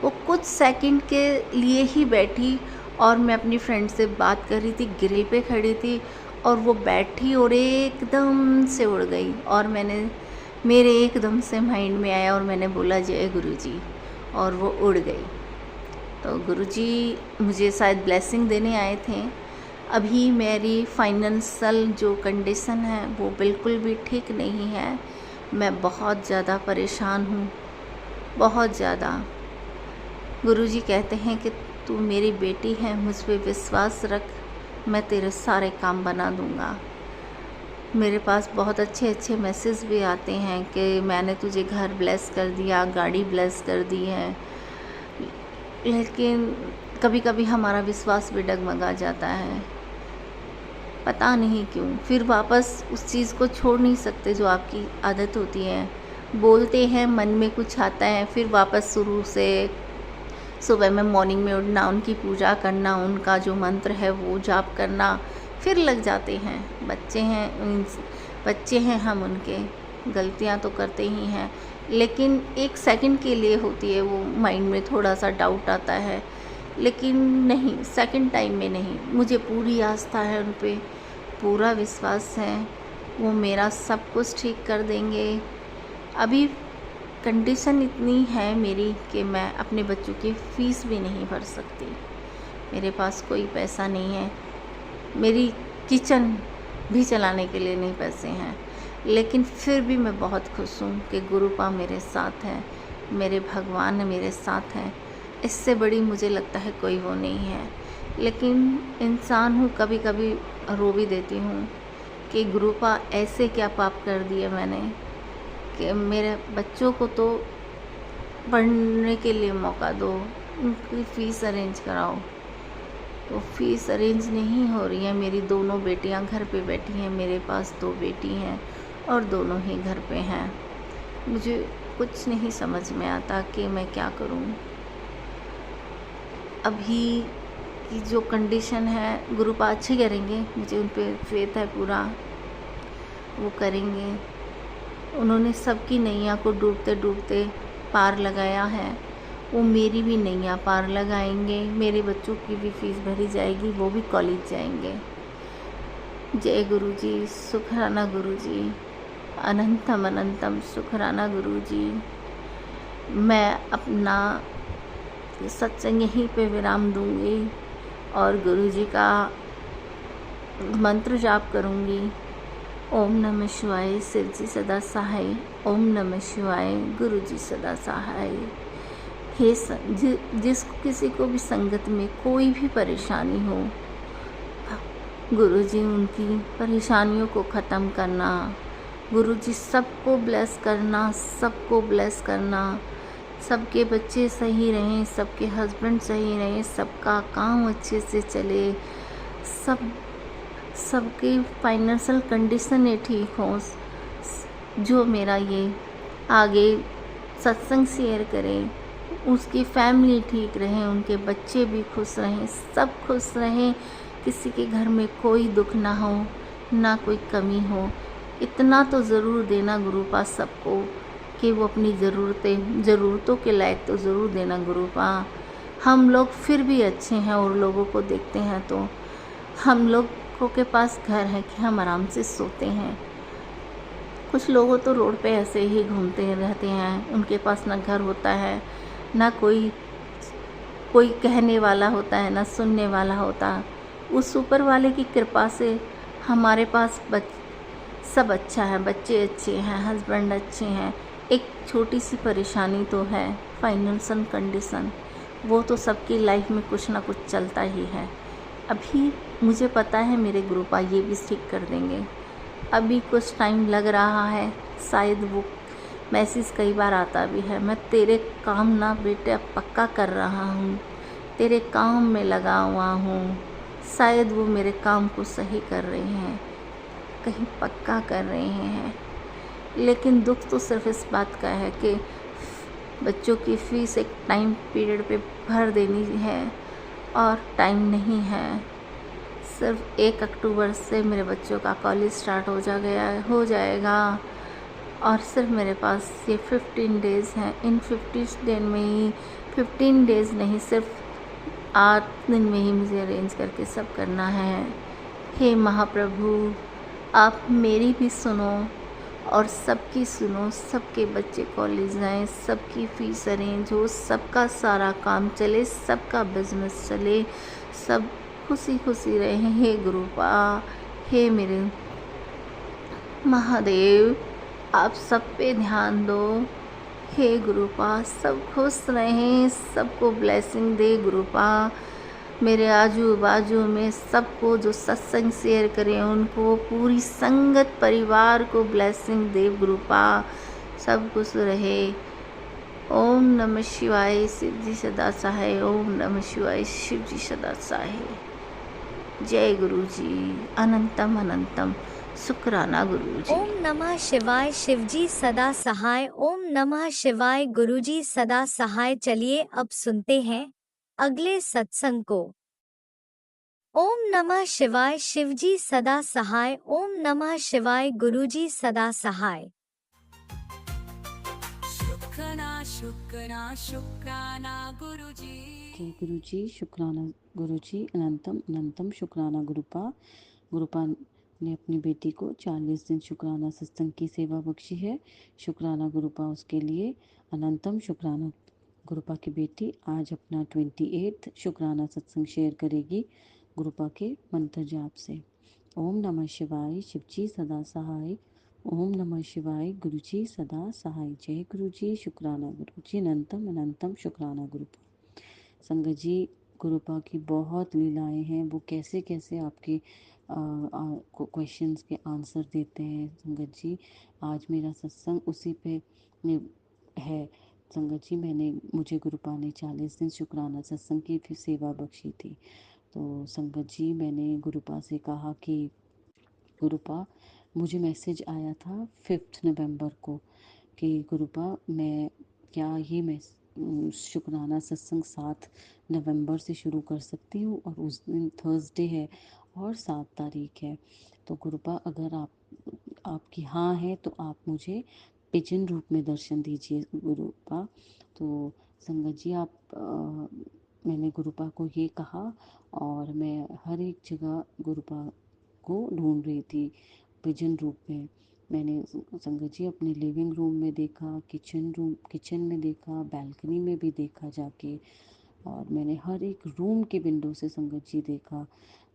S7: वो कुछ सेकंड के लिए ही बैठी और मैं अपनी फ्रेंड से बात कर रही थी, ग्रिल पे खड़ी थी और वो बैठी और एकदम से उड़ गई। और मेरे एकदम से माइंड में आया और मैंने बोला जय गुरुजी, और वो उड़ गई। तो गुरुजी मुझे शायद ब्लेसिंग देने आए थे। अभी मेरी फाइनेंशियल जो कंडीशन है वो बिल्कुल भी ठीक नहीं है। मैं बहुत ज़्यादा परेशान हूँ, बहुत ज़्यादा। गुरुजी कहते हैं कि तू मेरी बेटी है, मुझ पे विश्वास रख, मैं तेरे सारे काम बना दूँगा। मेरे पास बहुत अच्छे मैसेज भी आते हैं कि मैंने तुझे घर ब्लेस कर दिया, गाड़ी ब्लेस कर दी है। लेकिन कभी कभी हमारा विश्वास भी डगमगा जाता है, पता नहीं क्यों। फिर वापस उस चीज़ को छोड़ नहीं सकते जो आपकी आदत होती है। बोलते हैं, मन में कुछ आता है, फिर वापस शुरू से सुबह में मॉर्निंग में उठना, उनकी पूजा करना, उनका जो मंत्र है वो जाप करना, फिर लग जाते हैं। बच्चे हैं हम, उनके गलतियां तो करते ही हैं, लेकिन एक सेकंड के लिए होती है। वो माइंड में थोड़ा सा डाउट आता है, लेकिन नहीं, सेकंड टाइम में नहीं। मुझे पूरी आस्था है उन पे, पूरा विश्वास है, वो मेरा सब कुछ ठीक कर देंगे। अभी कंडीशन इतनी है मेरी कि मैं अपने बच्चों की फ़ीस भी नहीं भर सकती। मेरे पास कोई पैसा नहीं है, मेरी किचन भी चलाने के लिए नहीं पैसे हैं। लेकिन फिर भी मैं बहुत खुश हूँ कि गुरुपा मेरे साथ है, मेरे भगवान मेरे साथ हैं। इससे बड़ी मुझे लगता है कोई वो नहीं है। लेकिन इंसान हूँ, कभी कभी रो भी देती हूँ कि गुरुपा ऐसे क्या पाप कर दिए मैंने कि मेरे बच्चों को तो पढ़ने के लिए मौका दो, उनकी फ़ीस अरेंज कराओ। तो फ़ीस अरेंज नहीं हो रही है। मेरी दोनों बेटियां घर पे बैठी हैं, मेरे पास 2 बेटी हैं और दोनों ही घर पे हैं। मुझे कुछ नहीं समझ में आता कि मैं क्या करूं। अभी की जो कंडीशन है, गुरुपा अच्छे करेंगे, मुझे उन पे फेथ है पूरा, वो करेंगे। उन्होंने सबकी नैया को डूबते डूबते पार लगाया है, वो मेरी भी नैया पार लगाएंगे। मेरे बच्चों की भी फ़ीस भरी जाएगी, वो भी कॉलेज जाएंगे। जय गुरुजी, शुक्राना गुरुजी, अनंतम अनंतम शुक्राना गुरुजी। मैं अपना सत्संग यहीं पे विराम दूंगी और गुरुजी का मंत्र जाप करूंगी। ओम नमः शिवाय, शिव जी सदा सहाय। ओम नमः शिवाय, गुरुजी सदा सहाय। हे जिसको किसी को भी संगत में कोई भी परेशानी हो, गुरुजी उनकी परेशानियों को ख़त्म करना। गुरुजी सबको ब्लेस करना, सबको ब्लेस करना। सबके बच्चे सही रहें, सबके हस्बैंड सही रहें, सबका काम अच्छे से चले, सबकी फाइनेंशियल कंडीशन ठीक हो। जो मेरा ये आगे सत्संग शेयर करें, उसकी फैमिली ठीक रहे, उनके बच्चे भी खुश रहें, सब खुश रहें। किसी के घर में कोई दुख ना हो, ना कोई कमी हो। इतना तो ज़रूर देना गुरुपा सबको कि वो अपनी ज़रूरतों के लायक तो ज़रूर देना गुरुपा। हम लोग फिर भी अच्छे हैं और लोगों को देखते हैं तो हम लोगों के पास घर है कि हम आराम से सोते हैं। कुछ लोग तो रोड पे ऐसे ही घूमते रहते हैं, उनके पास ना घर होता है, ना कोई कहने वाला होता है, ना सुनने वाला होता। उस ऊपर वाले की कृपा से हमारे पास सब अच्छा है, बच्चे अच्छे हैं, हस्बैंड अच्छे हैं। एक छोटी सी परेशानी तो है, फाइनेंशियल कंडीशन, वो तो सबकी लाइफ में कुछ ना कुछ चलता ही है। अभी मुझे पता है मेरे गुरुपा ये भी ठीक कर देंगे। अभी कुछ टाइम लग रहा है, शायद वो मैसेज कई बार आता भी है, मैं तेरे काम ना बेटा पक्का कर रहा हूँ, तेरे काम में लगा हुआ हूँ। शायद वो मेरे काम को सही कर रहे हैं, कहीं पक्का कर रहे हैं। लेकिन दुख तो सिर्फ इस बात का है कि बच्चों की फ़ीस एक टाइम पीरियड पे भर देनी है और टाइम नहीं है। सिर्फ 1 अक्टूबर से मेरे बच्चों का कॉलेज स्टार्ट हो जाएगा और सिर्फ मेरे पास ये 15 डेज़ हैं। इन 15 दिन में ही 15 डेज़ नहीं, सिर्फ 8 दिन में ही मुझे अरेंज करके सब करना है। हे महाप्रभु, आप मेरी भी सुनो और सबकी सुनो, सबके बच्चे कॉलेज जाएं, सबकी फ़ीस अरेंज हो, सबका सारा काम चले, सबका बिजनेस चले, सब खुशी खुशी रहें। हे गुरुपा, हे मेरे महादेव, आप सब पे ध्यान दो। हे गुरुपा, सब खुश रहें, सबको ब्लेसिंग दे गुरुपा। मेरे आजू बाजू में सबको जो सत्संग शेयर करें उनको, पूरी संगत परिवार को ब्लेसिंग दे गुरुपा, सब खुश रहे। ओम नमः शिवाय, शिव जी सदा सहाय। ओम नमः शिवाय, शिव जी सदा सहाय। जय गुरु जी, अनंतम अनंतम शुक्राना गुरु जी।
S6: ओम नमः शिवाय, शिवजी सदा सहाय। ओम नमः शिवाय, गुरुजी सदा सहाय। चलिए अब सुनते हैं अगले सत्संग को। ओम नमः शिवाय, शिवजी सदा सहाय। ओम नमः शिवाय, गुरुजी सदा सहाय।
S3: शुक्राना गुरुजी।
S8: जय गुरु जी, शुक्राना गुरु जी, अनंतम अनंतम शुक्राना गुरुपा। गुरुपा ने अपनी बेटी को 40 दिन शुक्राना सत्संग की सेवा बख्शी है। शुक्राना गुरुपा उसके लिए। अनंतम शुक्राना गुरुपा की बेटी आज अपना 28 शुक्राना सत्संग शेयर करेगी गुरुपा के मंत्र जाप से। ओम नमः शिवाय, शिवजी सदा सहाय। ओम नमः शिवाय, गुरुजी सदा सहाय। जय गुरुजी, शुक्राना गुरुजी, अनंतम अनंतम शुक्राना गुरुपा। संगत जी, गुरुपा की बहुत लीलाएं हैं, वो कैसे कैसे आपके क्वेश्चंस के आंसर देते हैं। संगत जी, आज मेरा सत्संग उसी पे है। संगत जी, मुझे गुरुपा ने 40 दिन शुक्राना सत्संग की फिर सेवा बख्शी थी। तो संगत जी, मैंने गुरुपा से कहा कि गुरुपा, मुझे मैसेज आया था 5 नवंबर को कि गुरुपा मैं क्या ये शुक्राना सत्संग 7 नवंबर से शुरू कर सकती हूँ, और उस दिन थर्सडे है और 7 तारीख है। तो गुरुपा, अगर आपकी हाँ है तो आप मुझे पिजन रूप में दर्शन दीजिए गुरुपा। तो संगत जी, मैंने गुरुपा को ये कहा और मैं हर एक जगह गुरुपा को ढूंढ रही थी पिजन रूप में। मैंने संगत जी अपने लिविंग रूम में देखा, किचन में देखा, बैल्कनी में भी देखा जाके, और मैंने हर एक रूम के विंडो से संगत जी देखा,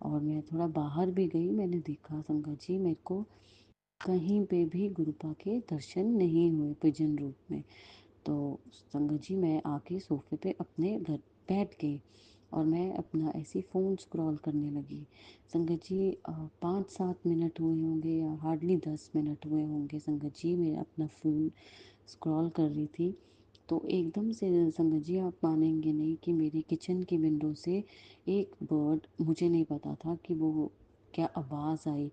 S8: और मैं थोड़ा बाहर भी गई, मैंने देखा संगत जी मेरे को कहीं पे भी गुरुपा के दर्शन नहीं हुए पिजन रूप में। तो संगत जी, मैं आके सोफे पे अपने घर बैठ गई और मैं अपना ऐसी फ़ोन स्क्रॉल करने लगी। संगत जी, 5-7 मिनट हुए होंगे या हार्डली 10 मिनट हुए होंगे संगत जी, मैं अपना फ़ोन स्क्रॉल कर रही थी। तो एकदम से संगत जी, आप मानेंगे नहीं कि मेरी किचन की विंडो से एक बर्ड, मुझे नहीं पता था कि वो क्या आवाज़ आई,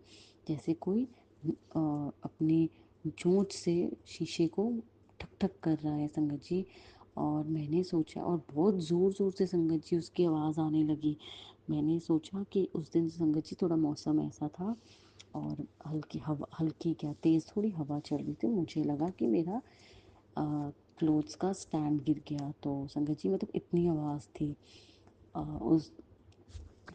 S8: जैसे कोई अपनी चोंच से शीशे को ठक ठक कर रहा है संगत जी। और मैंने सोचा, और बहुत ज़ोर ज़ोर से संगत जी उसकी आवाज़ आने लगी। मैंने सोचा कि उस दिन संगत जी थोड़ा मौसम ऐसा था और हल्की क्या तेज़ थोड़ी हवा चल रही थी। मुझे लगा कि मेरा क्लोथ्स का स्टैंड गिर गया। तो संगत जी मतलब इतनी आवाज़ थी उस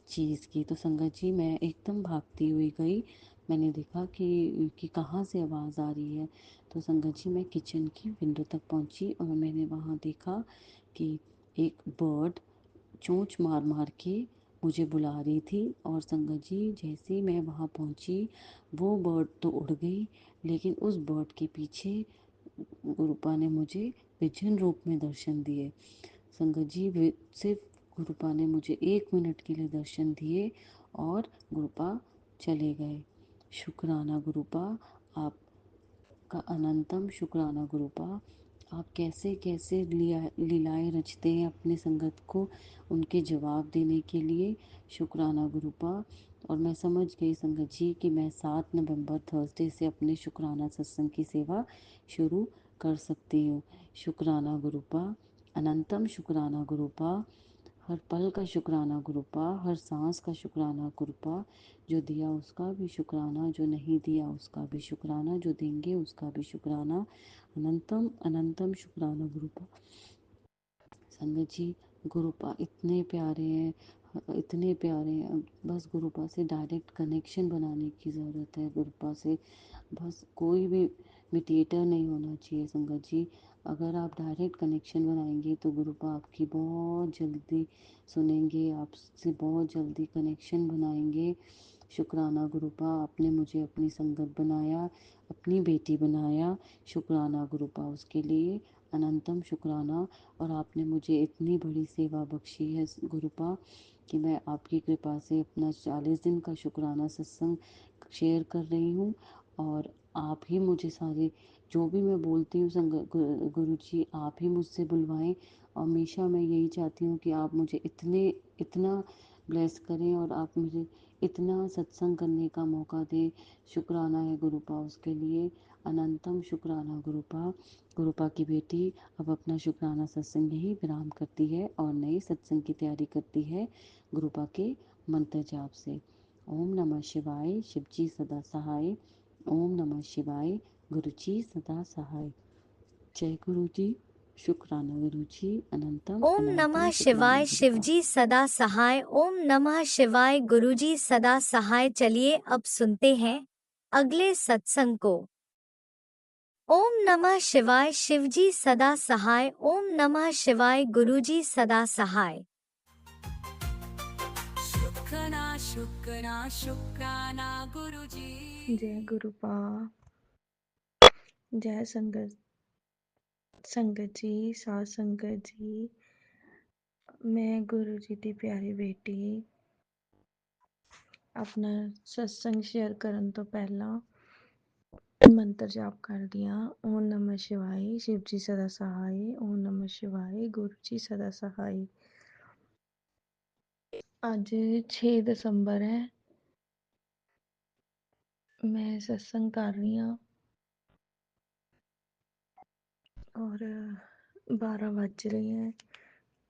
S8: चीज़ की। तो संगत जी मैं एकदम भागती हुई गई, मैंने देखा कि कहाँ से आवाज़ आ रही है। तो संगत जी मैं किचन की विंडो तक पहुँची और मैंने वहाँ देखा कि एक बर्ड चोंच मार मार के मुझे बुला रही थी। और संगत जी जैसे ही मैं वहाँ पहुँची, वो बर्ड तो उड़ गई, लेकिन उस बर्ड के पीछे गुरुपा ने मुझे विजन रूप में दर्शन दिए। संगत जी सिर्फ गुरुपा ने मुझे 1 मिनट के लिए दर्शन दिए और गुरुपा चले गए। शुक्राना गुरुपा, आपका अनंतम शुक्राना गुरुपा। आप कैसे कैसे लीलाएं रचते हैं अपने संगत को उनके जवाब देने के लिए। शुक्राना गुरुपा। और मैं समझ गई संगत जी कि मैं 7 नवंबर थर्सडे से अपने शुक्राना सत्संग की सेवा शुरू कर सकती हूँ। शुक्राना गुरुपा, अनंतम शुक्राना गुरुपा। हर पल का शुक्राना गुरुपा, हर सांस का शुक्राना गुरुपा। जो दिया उसका भी शुक्राना, जो नहीं दिया उसका भी शुक्राना, जो देंगे उसका भी शुक्राना। अनंतम अनंतम शुक्राना गुरुपा। संगत जी गुरुपा इतने प्यारे हैं, इतने प्यारे हैं। बस गुरुपा से डायरेक्ट कनेक्शन बनाने की ज़रूरत है। गुरुपा से बस कोई भी मीडिएटर नहीं होना चाहिए संगत जी। अगर आप डायरेक्ट कनेक्शन बनाएंगे तो गुरुपा आपकी बहुत जल्दी सुनेंगे, आपसे बहुत जल्दी कनेक्शन बनाएंगे। शुक्राना गुरुपा, आपने मुझे अपनी संगत बनाया, अपनी बेटी बनाया। शुक्राना गुरुपा उसके लिए अनंतम शुक्राना। और आपने मुझे इतनी बड़ी सेवा बख्शी है गुरुपा कि मैं आपकी कृपा से अपना 40 दिन का शुक्राना सत्संग शेयर कर रही हूँ। और आप ही मुझे सारे जो भी मैं बोलती हूँ गुरु जी आप ही मुझसे बुलवाएं। और हमेशा मैं यही चाहती हूँ कि आप मुझे इतना ब्लेस करें और आप मुझे इतना सत्संग करने का मौका दें। शुक्राना है गुरुपा उसके लिए, अनंतम शुक्राना गुरुपा। गुरुपा की बेटी अब अपना शुक्राना सत्संग यही विराम करती है और नए सत्संग की तैयारी करती है गुरुपा के मंत्र जाप से। ओम नमः शिवाय, शिवजी सदा सहाय। ओम नमः शिवाय, गुरुजी सदा सहाय। जय गुरु जी, शुक्राना गुरु जी, अनंतम
S6: ओम
S8: अनंतम
S6: नमः
S8: शुक्राना
S6: शिवाय,
S8: गुरुपा।
S6: शिवजी सदा सहाय। ओम नमः शिवाय, गुरुजी सदा सहाय। चलिए अब सुनते हैं अगले सत्संग को। ओम नमः शिवाय, शिवजी सदा सहाय। ओम नमः शिवाय, गुरुजी सदा सहाय।
S3: शुक्राना शुक्राना शुक्राना गुरुजी।
S2: जय गुरुपा, जय संगत जी, साध संगत जी। मैं गुरु जी की प्यारी बेटी अपना सत्संग शेयर ਕਰਨ ਤੋਂ ਪਹਿਲਾਂ ਮੰਤਰ ਜਾਪ ਕਰਦੀ ਹਾਂ। ਓਮ ਨਮः शिवाय, शिव जी सदा सहाय। ओम नमः शिवाय, गुरु जी सदा सहाय। ਅੱਜ 6 ਦਸੰਬਰ ਹੈ। ਮੈਂ सत्संग ਕਰ ਰਹੀ ਹਾਂ ਔਰ 12 ਵੱਜ ਰਹੇ ਹੈ।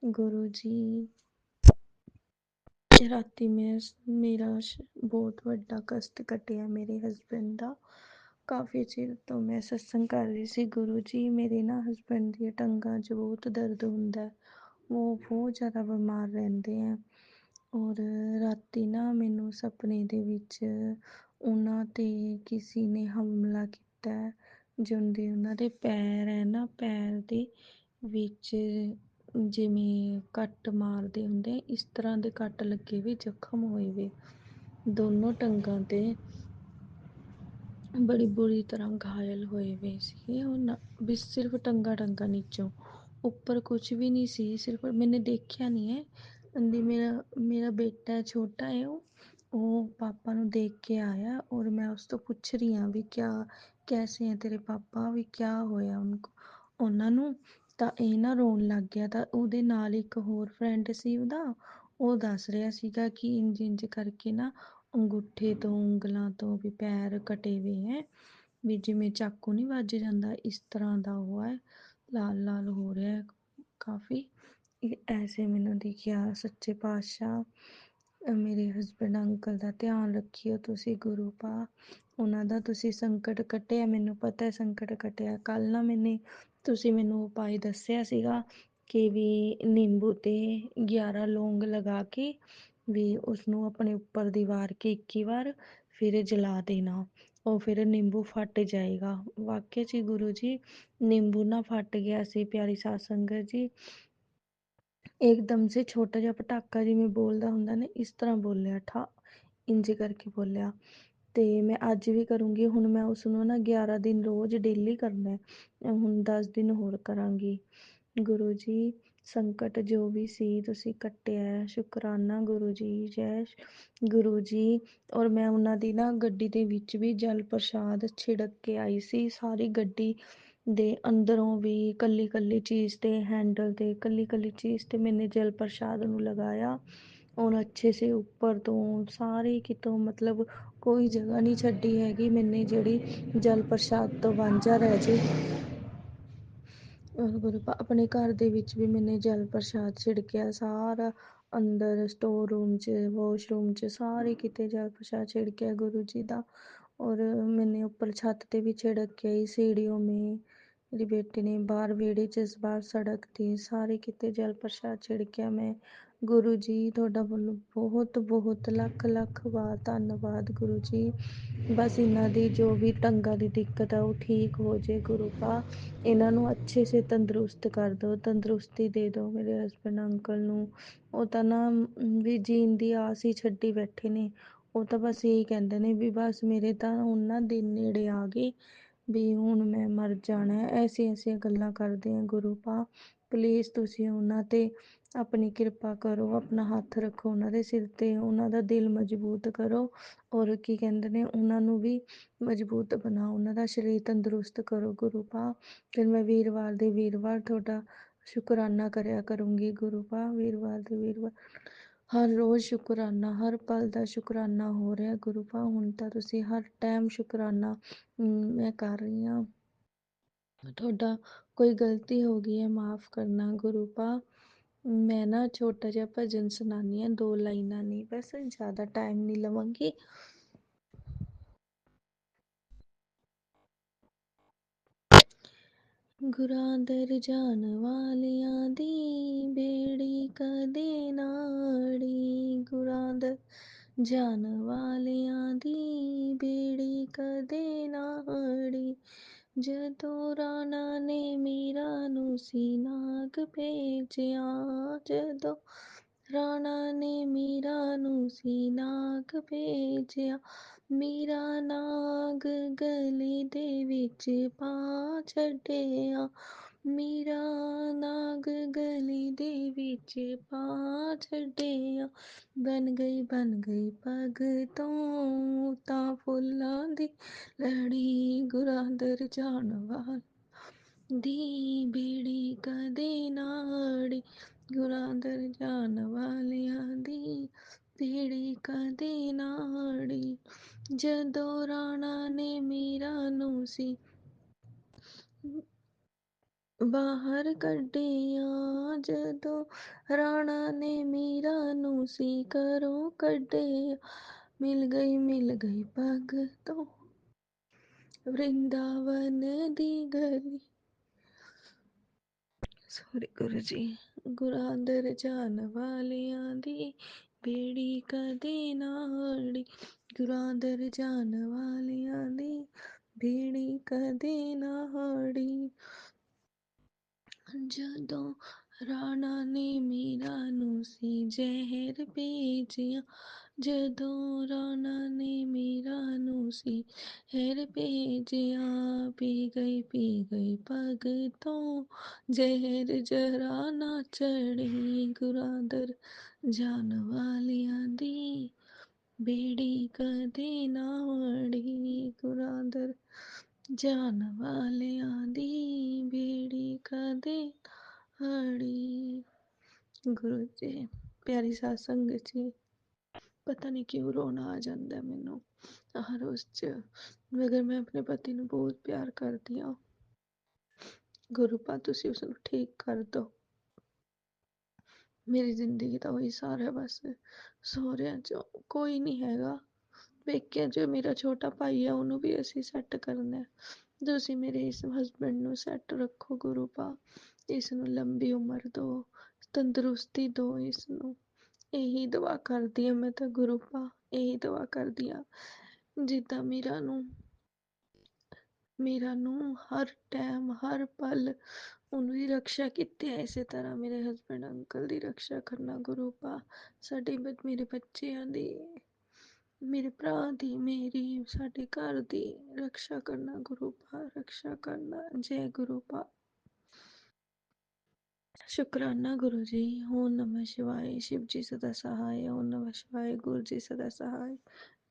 S2: ਗੁਰੂ ਜੀ ਰਾਤੀ ਮੇਰਾ ਬਹੁਤ ਵੱਡਾ ਕਸ਼ਟ ਕੱਟਿਆ ਮੇਰੇ ਹਸਬੈਂਡ ਦਾ। ਕਾਫੀ ਚਿਰ ਤੋਂ ਮੈਂ ਸਤਸੰਗ ਕਰ ਰਹੀ ਸੀ। ਗੁਰੂ ਜੀ ਮੇਰੇ ਨਾ ਹਸਬੈਂਡ ਦੀਆਂ ਟੰਗਾਂ 'ਚ ਬਹੁਤ ਦਰਦ ਹੁੰਦਾ, ਉਹ ਬਹੁਤ ਜ਼ਿਆਦਾ ਬਿਮਾਰ ਰਹਿੰਦੇ ਆ। ਔਰ ਰਾਤੀ ਨਾ ਮੈਨੂੰ ਸੁਪਨੇ ਦੇ ਵਿੱਚ ਉਹਨਾਂ 'ਤੇ ਕਿਸੇ ਨੇ ਹਮਲਾ ਕੀਤਾ। ਜਿਉਂਦੇ ਉਹਨਾਂ ਦੇ ਪੈਰ ਹੈ ਨਾ, ਪੈਰ ਦੇ ਵਿੱਚ ਜਿਵੇਂ ਕੱਟ ਮਾਰਦੇ ਹੁੰਦੇ ਇਸ ਤਰ੍ਹਾਂ ਦੇ ਕੱਟ ਲੱਗੇ ਵੇ, ਜ਼ਖਮ ਹੋਏ ਵੇ ਦੋਨੋਂ ਟੰਗਾਂ 'ਤੇ। ਬੜੀ ਬੁਰੀ ਤਰ੍ਹਾਂ ਘਾਇਲ ਹੋਏ ਵੇ ਸੀਗੇ ਉਹ ਨਾ, ਵੀ ਸਿਰਫ ਟੰਗਾ ਨੀਚੋਂ, ਉੱਪਰ ਕੁਝ ਵੀ ਨਹੀਂ ਸੀ। ਸਿਰਫ ਮੈਨੇ ਦੇਖਿਆ ਨਹੀਂ ਹੈ ਕਹਿੰਦੀ ਮੇਰਾ ਬੇਟਾ ਛੋਟਾ ਹੈ, ਉਹ ਪਾਪਾ ਨੂੰ ਦੇਖ ਕੇ ਆਇਆ। ਔਰ ਮੈਂ ਉਸ ਤੋਂ ਪੁੱਛ ਰਹੀ ਹਾਂ ਵੀ ਕੈਸੇ ਹੈ ਤੇਰੇ ਪਾਪਾ, ਵੀ ਕਿਆ ਹੋਇਆ ਉਹਨਾਂ ਨੂੰ। ਤਾਂ ਇਹ ਨਾ ਰੋਣ ਲੱਗ ਗਿਆ। ਤਾਂ ਉਹਦੇ ਨਾਲ ਇੱਕ ਹੋਰ ਫਰੈਂਡ ਸੀ ਉਹਦਾ, ਉਹ ਦੱਸ ਰਿਹਾ ਸੀਗਾ ਕਿ ਇੰਜ ਇੰਜ ਕਰਕੇ ਨਾ ਅੰਗੂਠੇ ਤੋਂ, ਉਂਗਲਾਂ ਤੋਂ ਵੀ ਪੈਰ ਕਟੇ ਵੇ ਹੈ, ਵੀ ਜਿਵੇਂ ਚਾਕੂ ਨਹੀਂ ਵੱਜ ਜਾਂਦਾ ਇਸ ਤਰ੍ਹਾਂ ਦਾ ਉਹ ਹੈ, ਲਾਲ ਲਾਲ ਹੋ ਰਿਹਾ ਕਾਫੀ। ਇਹ ਐਸੇ ਮੈਨੂੰ ਦਿਖਿਆ। ਸੱਚੇ ਪਾਤਸ਼ਾਹ ਮੇਰੇ ਹਸਬੈਂਡ ਅੰਕਲ ਦਾ ਧਿਆਨ ਰੱਖਿਓ ਤੁਸੀਂ ਗੁਰੂ ਪਾ, ਉਹਨਾਂ ਦਾ ਤੁਸੀਂ ਸੰਕਟ ਕੱਟਿਆ, ਮੈਨੂੰ ਪਤਾ ਹੈ ਸੰਕਟ ਕੱਟਿਆ। ਕੱਲ ਨਾ ਤੁਸੀਂ ਮੈਨੂੰ ਉਪਾਅ ਦੱਸਿਆ ਸੀਗਾ ਕਿ ਵੀ ਨਿੰਬੂ ਤੇ 11 ਲੌਂਗ ਲਗਾ ਕੇ ਵੀ ਉਸਨੂੰ ਆਪਣੇ ਉੱਪਰ ਦੀਵਾਰ ਕੇ 21 ਵਾਰ ਫਿਰ ਜਲਾ ਦੇਣਾ, ਉਹ ਫਿਰ ਨਿੰਬੂ ਫਟ ਜਾਏਗਾ। ਵਾਕਿਆ ਜੀ ਗੁਰੂ ਜੀ ਨਿੰਬੂ ਨਾ ਫਟ ਗਿਆ ਸੀ ਪਿਆਰੀ ਸਾਧ ਸੰਗਤ ਜੀ, ਇੱਕਦਮ ਸੇ ਛੋਟਾ ਜਿਹਾ ਪਟਾਕਾ ਜਿਵੇਂ ਬੋਲਦਾ ਹੁੰਦਾ ਨੇ ਇਸ ਤਰ੍ਹਾਂ ਬੋਲਿਆ, ਠਾ ਇੰਜ ਕਰਕੇ ਬੋਲਿਆ। ਤੇ ਮੈਂ ਅੱਜ ਵੀ ਕਰੂੰਗੀ, ਹੁਣ ਮੈਂ ਉਸਨੂੰ ਨਾ 11 ਦਿਨ ਰੋਜ਼ ਡੇਲੀ ਕਰਨਾ ਹੈ, ਹੁਣ 10 ਦਿਨ ਹੋਰ ਕਰਾਂਗੀ। ਗੁਰੂ ਜੀ ਸੰਕਟ ਜੋ ਵੀ ਸੀ ਤੁਸੀਂ ਕੱਟਿਆ ਹੈ, ਸ਼ੁਕਰਾਨਾ ਗੁਰੂ ਜੀ, ਜੈ ਗੁਰੂ ਜੀ। ਔਰ ਮੈਂ ਉਹਨਾਂ ਦੀ ਨਾ ਗੱਡੀ ਦੇ ਵਿੱਚ ਵੀ ਜਲ ਪ੍ਰਸ਼ਾਦ ਛਿੜਕ ਕੇ ਆਈ ਸੀ, ਸਾਰੀ ਗੱਡੀ ਦੇ ਅੰਦਰੋਂ ਵੀ ਕੱਲੀ ਕੱਲੀ ਚੀਜ਼ ਤੇ ਹੈਂਡਲ ਤੇ ਕੱਲੀ ਕੱਲੀ ਚੀਜ਼ ਤੇ ਮੈंने जल प्रसाद ਨੂੰ ਲਗਾਇਆ ਔਰ ਅੱਛੇ ਸੇ ਉੱਪਰ ਤੋਂ ਸਾਰੇ ਕਿਤੋਂ ਮਤਲਬ ਕੋਈ ਜਗ੍ਹਾ ਨਹੀਂ ਛੱਡੀ ਹੈਗੀ ਮੈंने ਜਿਹੜੀ ਜਲ ਪ੍ਰਸਾਦ ਤੋਂ ਵਾਂਝਾ ਰਹਿ ਜੇ। ਗੁਰੂ ਆਪਣੇ ਘਰ ਦੇ ਵਿੱਚ ਵੀ ਮੈंने ਜਲ ਪ੍ਰਸਾਦ ਛਿੜਕਿਆ, ਸਾਰਾ ਅੰਦਰ ਸਟੋਰ रूम 'ਚ ਵਾਸ਼ਰੂਮ 'ਚ ਸਾਰੇ ਕਿਤੇ ਜਲ ਪ੍ਰਸਾਦ ਛਿੜਕਿਆ ਗੁਰੂ ਜੀ ਦਾ। और मैंने ऊपर छत पे भी छिड़क के आई, सीढ़ियों में मेरी बेटी ने बाहर वेड़े च बाहर सड़क ते सारे किते जल प्रसाद छिड़किया। मैं गुरु जी ਤੁਹਾਡਾ ਵੱਲੋਂ ਬਹੁਤ ਬਹੁਤ ਲੱਖ ਲੱਖ ਵਾਰ ਧੰਨਵਾਦ ਗੁਰੂ ਜੀ। ਬਸ ਇਹਨਾਂ ਦੀ ਜੋ ਵੀ ਟੰਗਾਂ ਦੀ ਦਿੱਕਤ ਹੈ ਉਹ ਠੀਕ ਹੋ ਜੇ ਗੁਰੂ ਪਾ, ਇਹਨਾਂ ਨੂੰ ਅੱਛੇ ਸੇ ਤੰਦਰੁਸਤ ਕਰ ਦਿਓ, ਤੰਦਰੁਸਤੀ ਦੇ ਦਿਓ ਮੇਰੇ ਹਸਬੈਂਡ ਅੰਕਲ ਨੂੰ। ਉਹ ਤਾਂ ਨਾ ਵੀ ਜੀਣ ਦੀ ਆਸ ਹੀ ਛੱਡੀ ਬੈਠੇ ਨੇ, ਉਹ ਤਾਂ ਬਸ ਇਹੀ ਕਹਿੰਦੇ ਨੇ ਵੀ ਬਸ ਮੇਰੇ ਤਾਂ ਹੁਣ ਨਾ ਦਿਨ ਨੇੜੇ ਆ ਗਏ ਵੀ ਹੁਣ ਮੈਂ ਮਰ ਜਾਣਾ ਹੈ, ਐਸੀਆਂ ਐਸੀਆਂ ਗੱਲਾਂ ਕਰਦੇ ਆ ਗੁਰੂ ਪਾ। ਪਲੀਜ਼ ਤੁਸੀਂ ਉਹਨਾਂ ਤੇ ਆਪਣੀ ਕਿਰਪਾ ਕਰੋ, ਆਪਣਾ ਹੱਥ ਰੱਖੋ ਉਹਨਾਂ ਦੇ ਸਿਰ ਤੇ, ਉਹਨਾਂ ਦਾ ਦਿਲ ਮਜ਼ਬੂਤ ਕਰੋ ਔਰ ਕੀ ਕਹਿੰਦੇ ਨੇ ਉਹਨਾਂ ਨੂੰ ਵੀ ਮਜ਼ਬੂਤ ਬਣਾਓ, ਉਹਨਾਂ ਦਾ ਸਰੀਰ ਤੰਦਰੁਸਤ ਕਰੋ ਗੁਰੂ ਪਾ। ਫਿਰ ਮੈਂ ਵੀਰਵਾਰ ਦੇ ਵੀਰਵਾਰ ਤੁਹਾਡਾ ਸ਼ੁਕਰਾਨਾ ਕਰਿਆ ਕਰੂੰਗੀ ਗੁਰੂ ਪਾ, ਵੀਰਵਾਰ ਦੇ ਵੀਰਵਾਰ ਹਰ ਰੋਜ਼ ਸ਼ੁਕਰਾਨਾ, ਹਰ ਪਲ ਦਾ ਸ਼ੁਕਰਾਨਾ ਹੋ ਰਿਹਾ ਗੁਰੂ ਪਾ। ਹੁਣ ਤਾਂ ਤੁਸੀਂ ਹਰ ਟਾਈਮ ਸ਼ੁਕਰਾਨਾ ਮੈਂ ਕਰ ਰਹੀ ਹਾਂ। ਤੁਹਾਡਾ ਕੋਈ ਗਲਤੀ ਹੋ ਗਈ ਹੈ ਮਾफ़ ਕਰਨਾ ਗੁਰੂ ਪਾ। ਮੈਂ ਨਾ ਛੋਟਾ ਜਿਹਾ ਭਜਨ ਸੁਣਾਨੀ ਹਾਂ, 2 ਲਾਈਨਾਂ ਨਹੀਂ ਬਸ, ਜ਼ਿਆਦਾ ਟਾਈਮ ਨਹੀਂ ਲਵਾਂਗੀ। ਗੁਰਾਂ ਦਰ ਜਾਣ ਵਾਲਿਆਂ ਦੀ ਬੇੜੀ ਕਦੇ ਨਾੜੀ, ਗੁਰਾਂ ਦਰ ਜਾਣ ਵਾਲਿਆਂ ਦੀ ਬੇੜੀ ਕਦੇ ਨਾੜੀ। ਜਦੋਂ ਰਾਣਾ ਨੇ ਮੀਰਾ ਨੂੰ ਸੀ ਨਾਗ ਭੇਜਿਆ, ਜਦੋਂ ਰਾਣਾ ਨੇ ਮੀਰਾ ਨੂੰ ਸੀ ਨਾਗ ਭੇਜਿਆ, ਮੀਰਾ ਨਾਗ ਗਲੀ ਦੇ ਵਿੱਚ ਪਾ ਛੱਡਿਆ, ਮੀਰਾ ਨਾਗ ਗਲੀ ਦੇ ਵਿੱਚ ਪਾ ਛੱਡਿਆ। ਬਣ ਗਈ ਪੱਗ ਤੋਂ ਤਾਂ ਫੁੱਲਾਂ ਦੀ ਲੜੀ, ਗੁਰਾਂ ਦਰ ਜਾਣ ਵਾਲ ਦੀ ਬੇੜੀ ਕਦੇ ਨਾੜੀ, ਗੁਰਾਂ ਦਰ ਜਾਣ ਵਾਲਿਆਂ ਦੀ ਬੇੜੀ ਕਦੇ ਨਾੜੀ। ਜਦੋਂ ਰਾਣਾ ਨੇ ਮੀਰਾ ਨੂੰ ਸੀ ਬਾਹਰ ਕੱਢਿਆ, ਜਦੋਂ ਰਾਣਾ ਨੇ ਮੀਰਾ ਨੂੰ ਸੀ ਘਰੋਂ ਕੱਢਿਆ, ਮਿਲ ਗਈ ਪੱਗ ਤੋਂ ਵਰਿੰਦਾਵਨ ਦੀ ਗਲੀ। ਸੋਰੀ ਗੁਰੂ ਜੀ। ਗੁਰਾਂ ਦਰ ਜਾਣ ਵਾਲਿਆਂ ਦੀ ਬੇੜੀ ਕਦੇ ਨਾੜੀ, ਗੁਰਾਂ ਦਰ ਜਾਣ ਵਾਲਿਆਂ ਦੀ ਬੇੜੀ ਕਦੇ ਨਾੜੀ। ਜਦੋਂ ਰਾਣਾ ਨੇ ਮੀਰਾ ਨੂੰ ਸੀ ਜ਼ਹਿਰ ਭੇਜਿਆ, ਜਦੋਂ ਰਾਣਾ ਨੇ ਮੀਰਾ ਨੂੰ ਸੀ ਜ਼ਹਿਰ ਭੇਜਿਆ, ਪੀ ਗਈ ਪੱਗ ਤੋਂ ਜ਼ਹਿਰ ਜ਼ਰਾ ਨਾ ਚੜੀ, ਗੁਰਾਂ ਦਰ ਜਾਣ ਵਾਲਿਆਂ ਦੀ ਬੇੜੀ ਕਦੇ ਨਾੜੀ, ਗੁਰਾਂ ਦਰ ਜਾਣ ਵਾਲਿਆਂ ਦੀ ਬੇੜੀ ਕਦੇ ਨਾੜੀ। ਗੁਰੂ ਜੀ ਪਿਆਰੀ ਸਾਧ ਸੰਗਤ ਜੀ, ਪਤਾ ਨਹੀਂ ਕਿਉਂ ਰੋਣਾ ਆ ਜਾਂਦਾ ਮੈਨੂੰ ਹਰ ਉਸ 'ਚ, ਮਗਰ ਮੈਂ ਆਪਣੇ ਪਤੀ ਨੂੰ ਬਹੁਤ ਪਿਆਰ ਕਰਦੀ ਹਾਂ। ਗੁਰੂ ਪਾ ਤੁਸੀਂ ਉਸ ਨੂੰ ਠੀਕ ਕਰ ਦਿਓ, ਮੇਰੀ ਜ਼ਿੰਦਗੀ ਦਾ ਉਹੀ ਸਾਰਾ ਬਸ
S9: ਸਹੁਰਿਆਂ 'ਚੋਂ ਕੋਈ ਨਹੀਂ ਹੈਗਾ। ਪੇਕਿਆਂ 'ਚ ਮੇਰਾ ਛੋਟਾ ਭਾਈ ਆ, ਉਹਨੂੰ ਵੀ ਅਸੀਂ ਸੈੱਟ ਕਰਨਾ ਹੈ। ਤੁਸੀਂ ਮੇਰੇ ਇਸ ਹਸਬੈਂਡ ਨੂੰ ਸੈੱਟ ਰੱਖੋ ਗੁਰੂ ਪਾ, ਇਸ ਨੂੰ ਲੰਬੀ ਉਮਰ ਦਿਓ, ਤੰਦਰੁਸਤੀ ਦਿਓ ਇਸ ਨੂੰ। ਇਹੀ ਦੁਆ ਕਰਦੀ ਹਾਂ ਮੈਂ ਤਾਂ ਗੁਰੂ ਪਾ, ਇਹੀ ਦੁਆ ਕਰਦੀ ਹਾਂ। ਜਿੱਦਾਂ ਮੀਰਾ ਨੂੰ ਹਰ ਟਾਈਮ ਹਰ ਪਲ ਉਹਨੂੰ ਦੀ ਰਕਸ਼ਾ ਕੀਤੀ ਹੈ, ਇਸੇ ਤਰ੍ਹਾਂ ਮੇਰੇ ਹਸਬੈਂਡ ਅੰਕਲ ਦੀ ਰਕਸ਼ਾ ਕਰਨਾ ਗੁਰੂ ਪਾ। ਮੇਰੇ ਬੱਚਿਆਂ ਦੀ, ਮੇਰੇ ਭਰਾ ਦੀ, ਮੇਰੀ, ਸਾਡੇ ਘਰ ਦੀ ਰਕਸ਼ਾ ਕਰਨਾ ਗੁਰੂ ਪਾ, ਰਕਸ਼ਾ ਕਰਨਾ। ਜੈ ਗੁਰੂ ਪਾ। शुक्राना गुरु जी। ओम नमः शिवाय, शिव जी सदा सहाय। ओम नमः शिवाय, गुरु जी सदा सहाय।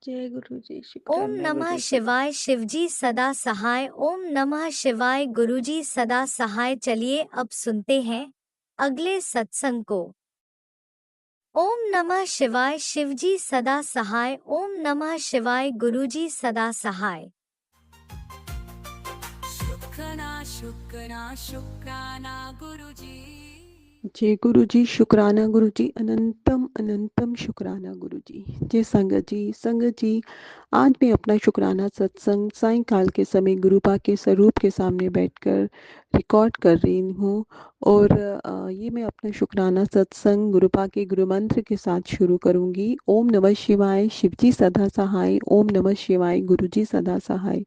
S9: जय गुरु जी।
S6: ओम
S9: शुक्राना
S6: नमः
S9: गुरु जी।
S6: शिवाय, शिवजी सदा सहाय। ओम नमः शिवाय, गुरुजी सदा सहाय। चलिए अब सुनते हैं अगले सत्संग को। ओम नमः शिवाय, शिवजी सदा सहाय। ओम नमः शिवाय, गुरुजी सदा सहाय।
S3: शुक्राना शुक्राना गुरुजी।
S10: जय गुरु जी। शुक्राना गुरु जी। अनंतम अनंतम शुक्राना गुरु जी। जय संगत जी आज मैं अपना शुक्राना सत्संग सायंकाल के समय गुरुपा के स्वरूप के सामने बैठकर रिकॉर्ड कर रही हूँ। और ये मैं अपना शुक्राना सत्संग गुरुपा के गुरु मंत्र के साथ शुरू करूँगी। ओम नमः शिवाय, शिवजी सदा सहाय। ओम नमः शिवाय, गुरुजी सदा सहाय।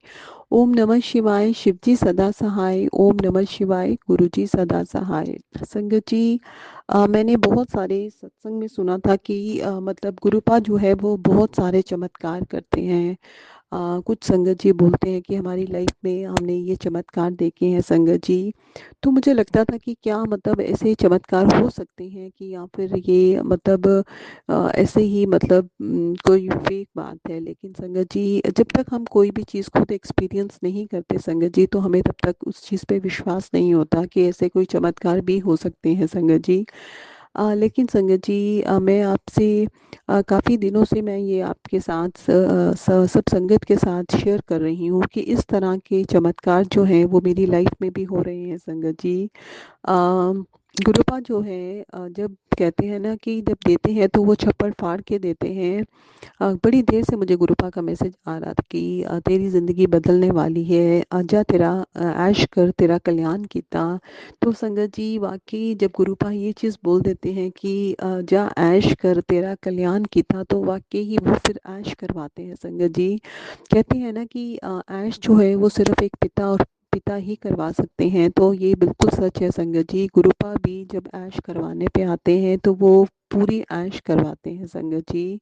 S10: ओम नमः शिवाय, शिवजी सदा सहाय। ओम नमः शिवाय, गुरुजी सदा सहाय। संगत जी मैंने बहुत सारे सत्संग में सुना था कि मतलब गुरुपा जो है वो बहुत सारे चमत्कार करते हैं। कुछ संगत जी बोलते हैं कि हमारी लाइफ में हमने ये चमत्कार देखे हैं संगत जी। तो मुझे लगता था कि क्या मतलब ऐसे चमत्कार हो सकते हैं कि या फिर ये मतलब ऐसे ही मतलब कोई फेक बात है। लेकिन संगत जी जब तक हम कोई भी चीज़ खुद एक्सपीरियंस नहीं करते संगत जी, तो हमें तब तक उस चीज़ पे विश्वास नहीं होता कि ऐसे कोई चमत्कार भी हो सकते हैं संगत जी। लेकिन संगत जी मैं आपसे काफ़ी दिनों से मैं ये आपके साथ सब संगत के साथ शेयर कर रही हूँ कि इस तरह के चमत्कार जो हैं वो मेरी लाइफ में भी हो रहे हैं संगत जी। गुरुपा जो है जब कहते हैं ना कि जब देते हैं तो वो छप्पड़ फाड़ के देते हैं। बड़ी देर से मुझे गुरुपा का मैसेज आ रहा था कि तेरी ज़िंदगी बदलने वाली है, जा तेरा ऐश कर, तेरा कल्याण कीता। तो संगत जी वाकई जब गुरुपा ये चीज़ बोल देते हैं कि जा ऐश कर, तेरा कल्याण कीता, तो वाकई ही वो फिर ऐश करवाते हैं संगत जी। कहते हैं ना कि ऐश जो है वो सिर्फ एक पिता ही करवा सकते हैं। तो ये बिल्कुल सच है संगत जी। गुरुपा भी जब ऐश करवाने पे आते हैं तो वो पूरी ऐश करवाते हैं संगत जी,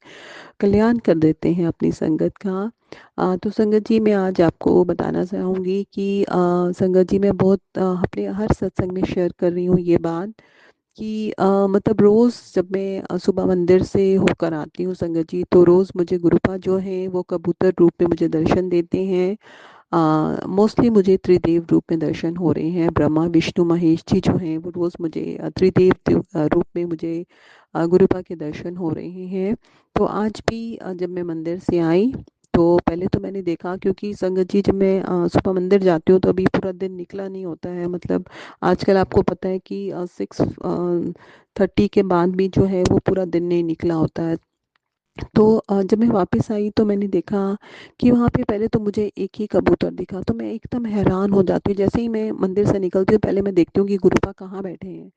S10: कल्याण कर देते हैं अपनी संगत का। तो संगत जी मैं आज आपको बताना चाहूँगी कि संगत जी मैं बहुत अपने हर सत्संग में शेयर कर रही हूँ ये बात कि मतलब रोज़ जब मैं सुबह मंदिर से होकर आती हूँ संगत जी, तो रोज़ मुझे गुरुपा जो है वो कबूतर रूप में मुझे दर्शन देते हैं। मोस्टली मुझे त्रिदेव रूप में दर्शन हो रहे हैं। ब्रह्मा विष्णु महेश जी जो हैं वो रोज़ मुझे त्रिदेव रूप में मुझे गुरुपा के दर्शन हो रहे हैं। तो आज भी जब मैं मंदिर से आई तो पहले तो मैंने देखा, क्योंकि संगत जी जब मैं सुबह मंदिर जाती हूँ तो अभी पूरा दिन निकला नहीं होता है। मतलब आजकल आपको पता है कि 6:30 के बाद भी जो है वो पूरा दिन नहीं निकला होता है। तो जब मैं वापस आई तो मैंने देखा कि वहाँ पे पहले तो मुझे एक ही कबूतर दिखा, तो मैं एकदम हैरान हो जाती हूँ। जैसे ही मैं मंदिर से निकलती हूँ पहले मैं देखती हूँ कि गुरुपा कहाँ बैठे हैं।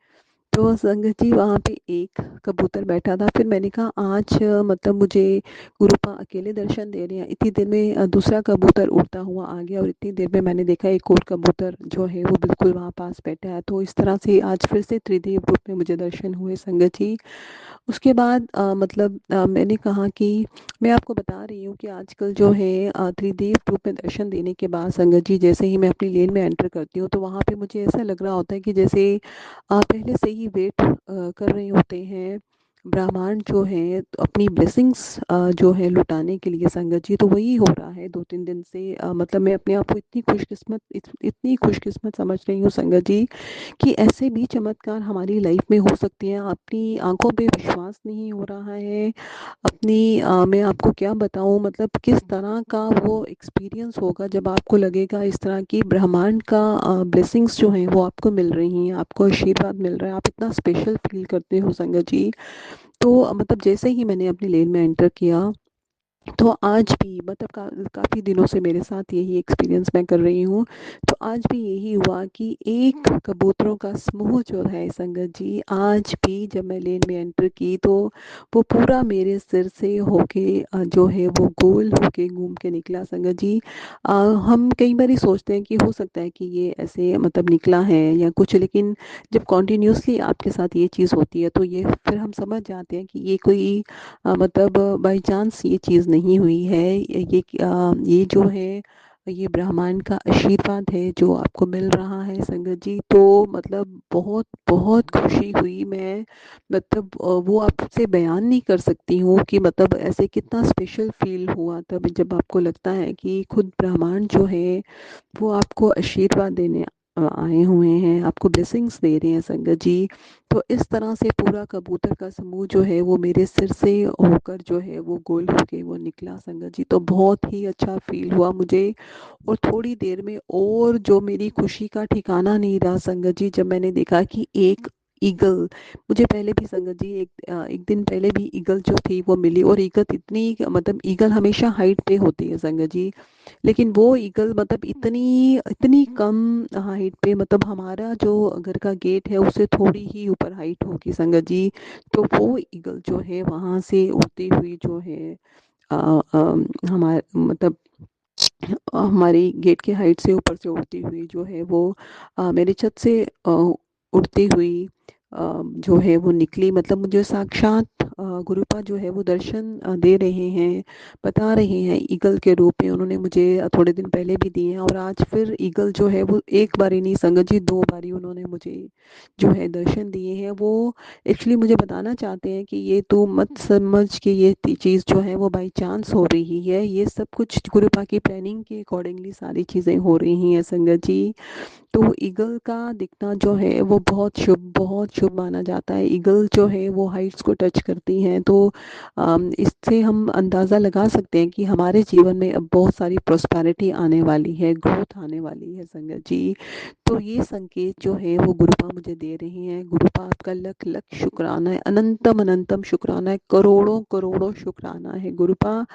S10: तो संगत जी वहाँ पे एक कबूतर बैठा था। फिर मैंने कहा आज मतलब मुझे गुरुपा अकेले दर्शन दे रहे हैं। इतनी देर में दूसरा कबूतर उड़ता हुआ आ गया और इतनी देर में मैंने देखा एक और कबूतर जो है वो बिल्कुल वहाँ पास बैठा है। तो इस तरह से आज फिर से त्रिदेव रूप में मुझे दर्शन हुए संगत जी। उसके बाद मतलब मैंने कहा कि मैं आपको बता रही हूँ कि आजकल जो है त्रिदेव रूप में दर्शन देने के बाद संगत जी जैसे ही मैं अपनी लेन में एंटर करती हूँ तो वहाँ पे मुझे ऐसा लग रहा होता है कि जैसे पहले से ही वेट कर रहे होते हैं ब्राह्मण जो है तो अपनी ब्लेसिंग्स जो है लुटाने के लिए संगत जी। तो वही हो रहा है 2-3 दिन से। मतलब मैं अपने आप को इतनी खुशकिस्मत समझ रही हूँ संगत जी कि ऐसे भी चमत्कार हमारी लाइफ में हो सकती हैं। अपनी आंखों पे विश्वास नहीं हो रहा है। मैं आपको क्या बताऊं, मतलब किस तरह का वो एक्सपीरियंस होगा जब आपको लगेगा इस तरह की ब्रह्मांड का ब्लेसिंग्स जो हैं वो आपको मिल रही हैं, आपको आशीर्वाद मिल रहा है, आप इतना स्पेशल फील करते हो संगत जी। तो मतलब जैसे ही मैंने अपनी लेन में एंटर किया, तो आज भी मतलब काफ़ी दिनों से मेरे साथ यही एक्सपीरियंस मैं कर रही हूँ। तो आज भी यही हुआ कि एक कबूतरों का समूह जो है संगत जी, आज भी जब मैं लेन में एंटर की तो वो पूरा मेरे सिर से होके जो है वो गोल होके घूम के निकला संगत जी। हम कई बारी सोचते हैं कि हो सकता है कि ये ऐसे मतलब निकला है या कुछ, लेकिन जब कॉन्टिन्यूसली आपके साथ ये चीज़ होती है तो ये फिर हम समझ जाते हैं कि ये कोई मतलब बाई चांस ये चीज़ नहीं हुई है। ये जो है ये ब्रह्मांड का आशीर्वाद है जो आपको मिल रहा है संगत जी। तो मतलब बहुत बहुत खुशी हुई। मैं मतलब वो आपसे बयान नहीं कर सकती हूँ कि मतलब ऐसे कितना स्पेशल फील हुआ तब जब आपको लगता है कि खुद ब्रह्मांड जो है वो आपको आशीर्वाद देने आए हुए हैं, आपको ब्लेसिंग्स दे रहे हैं संगत जी। तो इस तरह से पूरा कबूतर का समूह जो है वो मेरे सिर से होकर जो है वो गोल होके वो निकला संगत जी। तो बहुत ही अच्छा फील हुआ मुझे। और थोड़ी देर में और जो मेरी खुशी का ठिकाना नहीं रहा संगत जी, जब मैंने देखा कि एक ईगल, मुझे पहले भी संगत जी एक दिन पहले भी ईगल जो थी वो मिली। और ईगल इतनी मतलब ईगल हमेशा हाइट पे होती है संगत जी, लेकिन वो ईगल मतलब इतनी इतनी कम हाइट पे, मतलब हमारा जो घर का गेट है उससे थोड़ी ही ऊपर हाइट होगी संगत जी। तो वो ईगल जो है वहां से उड़ती हुई जो है हमारे मतलब हमारी गेट के हाइट से ऊपर से उड़ती हुई जो है वो मेरे छत से उड़ती हुई जो है वो निकली। मतलब मुझे साक्षात गुरुपा जो है वो दर्शन दे रहे हैं, बता रहे हैं ईगल के रूप में। उन्होंने मुझे थोड़े दिन पहले भी दिए हैं और आज फिर ईगल जो है वो एक बारी नहीं संगत जी, दो बारी उन्होंने मुझे जो है दर्शन दिए हैं। वो एक्चुअली मुझे बताना चाहते हैं कि ये तू मत समझ कि ये चीज़ जो है वो बाई चांस हो रही है, ये सब कुछ गुरुपा की प्लानिंग के अकॉर्डिंगली सारी चीज़ें हो रही हैं संगत जी। तो ईगल का दिखना जो है वो बहुत शुभ माना जाता है। ईगल जो है वो हाइट्स को टच करती हैं। तो इससे हम अंदाज़ा लगा सकते हैं कि हमारे जीवन में अब बहुत सारी प्रॉस्पेरिटी आने वाली है, ग्रोथ आने वाली है संगत जी। तो ये संकेत जो है वो गुरुपा मुझे दे रही हैं। गुरुपा आपका लख लख शुक्राना है, अनंतम अनंतम शुक्राना है, करोड़ों करोड़ों शुक्राना है गुरुपा।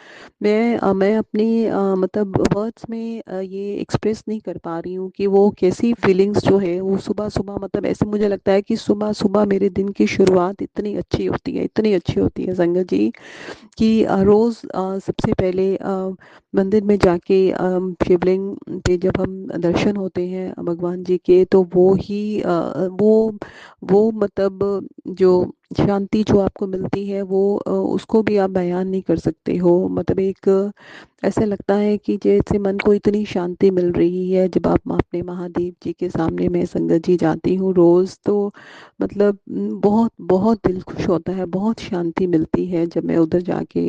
S10: मैं अपनी मतलब वर्ड्स में ये एक्सप्रेस नहीं कर पा रही हूँ कि वो कैसी फीलिंग्स जो है वो सुबह सुबह, मतलब ऐसे मुझे लगता है कि सुबह सुबह मेरे दिन की शुरुआत इतनी अच्छी होती है, इतनी अच्छी होती है संगत जी कि रोज़ सबसे पहले मंदिर में जाके शिवलिंग पे जब हम दर्शन होते हैं भगवान जी के, तो वो ही वो मतलब जो शांति जो आपको मिलती है वो उसको भी आप बयान नहीं कर सकते हो। मतलब एक ऐसा लगता है कि जैसे मन को इतनी शांति मिल रही है जब आप अपने महादेव जी के सामने मैं संगत जी जाती हूँ रोज़। तो मतलब बहुत बहुत दिल खुश होता है, बहुत शांति मिलती है जब मैं उधर जाके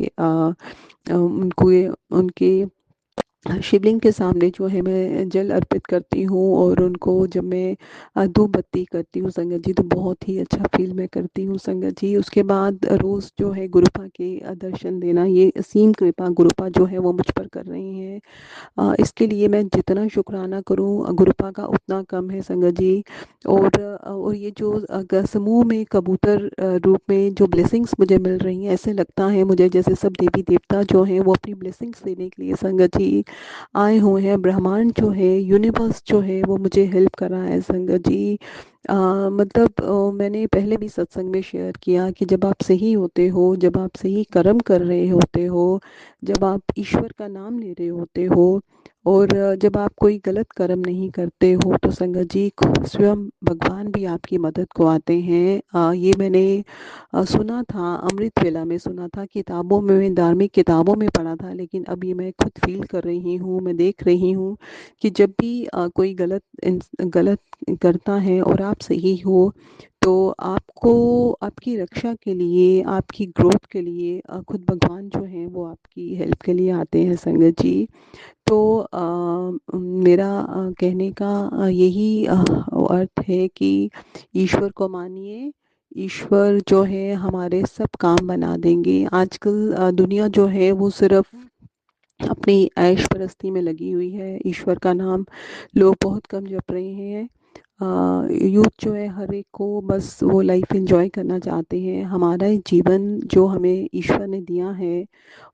S10: उनको उनके शिवलिंग के सामने जो है मैं जल अर्पित करती हूँ। और उनको जब मैं धूप बत्ती करती हूँ संगत जी, तो बहुत ही अच्छा फील मैं करती हूँ संगत जी। उसके बाद रोज़ जो है गुरुपा के दर्शन देना, ये असीम कृपा गुरुपा जो है वो मुझ पर कर रही हैं। इसके लिए मैं जितना शुक्राना करूँ गुरुपा का उतना कम है संगत जी। और ये जो समूह में कबूतर रूप में जो ब्लेसिंग्स मुझे मिल रही हैं, ऐसे लगता है मुझे जैसे सब देवी देवता जो हैं वो अपनी ब्लेसिंग्स देने के लिए संगत जी आए हुए हैं। ब्रह्मांड जो है, यूनिवर्स जो है वो मुझे हेल्प कर रहा है संगत जी। मतलब मैंने पहले भी सत्संग में शेयर किया कि जब आप सही होते हो, जब आप सही कर्म कर रहे होते हो, जब आप ईश्वर का नाम ले रहे होते हो और जब आप कोई गलत कर्म नहीं करते हो, तो संगत जी स्वयं भगवान भी आपकी मदद को आते हैं। ये मैंने सुना था, अमृत वेला में सुना था, किताबों में, धार्मिक किताबों में पढ़ा था, लेकिन अब ये मैं खुद फील कर रही हूँ, मैं देख रही हूँ कि जब भी कोई गलत करता है और आप सही हो, तो आपको आपकी रक्षा के लिए, आपकी ग्रोथ के लिए खुद भगवान जो हैं वो आपकी हेल्प के लिए आते हैं संगत जी। तो मेरा कहने का यही अर्थ है कि ईश्वर को मानिए। ईश्वर जो है हमारे सब काम बना देंगे। आजकल दुनिया जो है वो सिर्फ अपनी ऐश परस्ती में लगी हुई है, ईश्वर का नाम लोग बहुत कम जप रहे हैं। यूथ जो है हर एक को बस वो लाइफ एंजॉय करना चाहते हैं। हमारा जीवन जो हमें ईश्वर ने दिया है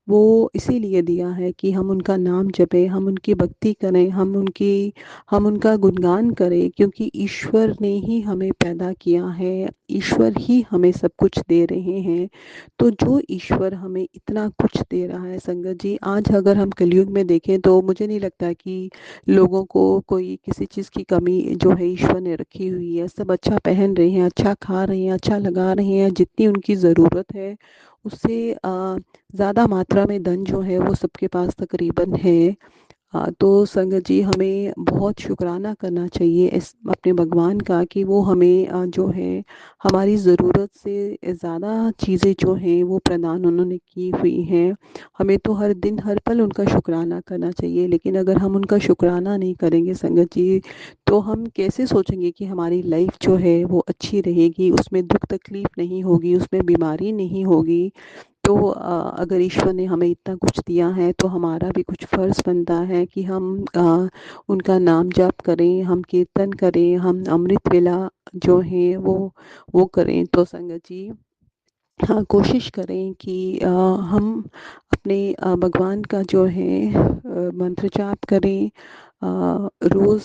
S10: वो इसीलिए दिया है कि हम उनका नाम जपें, हम उनकी भक्ति करें, हम उनका गुणगान करें, क्योंकि ईश्वर ने ही हमें पैदा किया है, ईश्वर ही हमें सब कुछ दे रहे हैं। तो जो ईश्वर हमें इतना कुछ दे रहा है संगत जी, आज अगर हम कलयुग में देखें तो मुझे नहीं लगता कि लोगों को कोई किसी चीज़ की कमी जो है ईश्वर ने रखी हुई है। सब अच्छा पहन रहे हैं, अच्छा खा रहे हैं, अच्छा लगा रहे हैं, जितनी उनकी ज़रूरत है उससे ज़्यादा मात्रा में धन जो है वो सबके पास तकरीबन है। तो संगत जी हमें बहुत शुक्राना करना चाहिए इस अपने भगवान का कि वो हमें जो है हमारी ज़रूरत से ज़्यादा चीज़ें जो हैं वो प्रदान उन्होंने की हुई हैं। हमें तो हर दिन हर पल उनका शुक्राना करना चाहिए, लेकिन अगर हम उनका शुक्राना नहीं करेंगे संगत जी तो हम कैसे सोचेंगे कि हमारी लाइफ जो है वो अच्छी रहेगी, उसमें दुख तकलीफ नहीं होगी, उसमें बीमारी नहीं होगी। तो अगर ईश्वर ने हमें इतना कुछ दिया है तो हमारा भी कुछ फ़र्ज़ बनता है कि हम उनका नाम जाप करें, हम कीर्तन करें, हम अमृत वेला जो है वो करें। तो संगत जी हाँ, कोशिश करें कि हम अपने भगवान का जो है मंत्र जाप करें, रोज़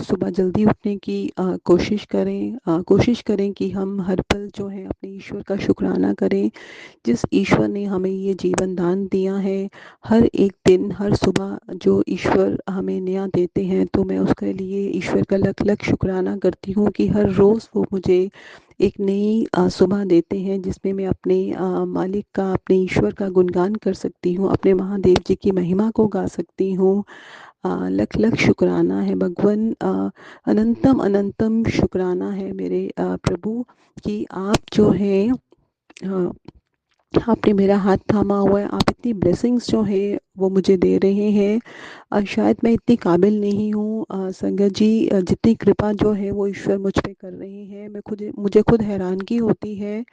S10: सुबह जल्दी उठने की कोशिश करें कि हम हर पल जो है अपने ईश्वर का शुक्राना करें, जिस ईश्वर ने हमें ये जीवन दान दिया है। हर एक दिन हर सुबह जो ईश्वर हमें नया देते हैं तो मैं उसके लिए ईश्वर का लख लख शुक्राना करती हूँ कि हर रोज़ वो मुझे एक नई सुबह देते हैं जिसमें मैं अपने मालिक का, अपने ईश्वर का गुणगान कर सकती हूँ, अपने महादेव जी की महिमा को गा सकती हूँ। लख लख शुक्राना है भगवन, अनंतम अनंतम शुक्राना है मेरे प्रभु कि आप जो हैं आपने मेरा हाथ थामा हुआ है, आप इतनी ब्लेसिंग्स जो है वो मुझे दे रहे हैं। शायद मैं इतनी काबिल नहीं हूँ संगत जी, जितनी कृपा जो है वो ईश्वर मुझ पे कर रहे हैं, मुझे खुद हैरानगी होती है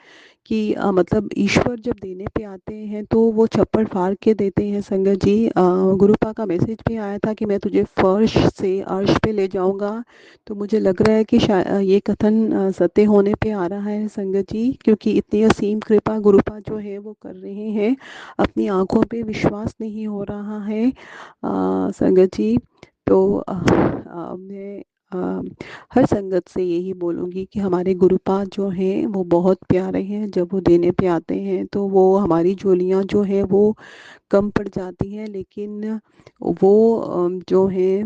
S10: कि मतलब ईश्वर जब देने पे आते हैं तो वो छप्पड़ फाड़ के देते हैं संगत जी। गुरुपा का मैसेज भी आया था कि मैं तुझे फर्श से अर्श पे ले जाऊंगा, तो मुझे लग रहा है कि ये कथन सत्य होने पे आ रहा है संगत जी, क्योंकि इतनी असीम कृपा गुरुपा जो है वो कर रहे हैं, अपनी आंखों पे विश्वास नहीं हो रहा है संगत जी। तो मैं हर संगत से यही बोलूँगी कि हमारे गुरुपाद जो हैं वो बहुत प्यारे हैं। जब वो देने पे आते हैं तो वो हमारी झोलियाँ जो है वो कम पड़ जाती हैं, लेकिन वो जो है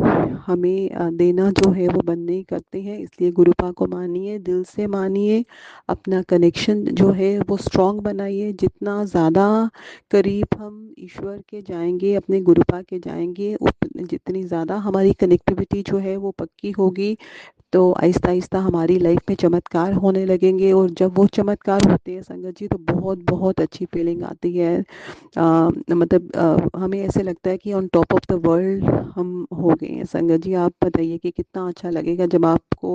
S10: हमें देना जो है वो बंद नहीं करते हैं। इसलिए गुरुपा को मानिए, दिल से मानिए, अपना कनेक्शन जो है वो स्ट्रॉन्ग बनाइए। जितना ज़्यादा करीब हम ईश्वर के जाएंगे, अपने गुरुपा के जाएंगे, जितनी ज़्यादा हमारी कनेक्टिविटी जो है वो पक्की होगी, तो आहिस्ता आहिस्ता हमारी लाइफ में चमत्कार होने लगेंगे। और जब वो चमत्कार होते हैं संगत जी तो बहुत बहुत अच्छी फीलिंग आती है। मतलब हमें ऐसे लगता है कि on top of the world हम हो गए हैं संगत जी। आप बताइए कि कितना अच्छा लगेगा जब आपको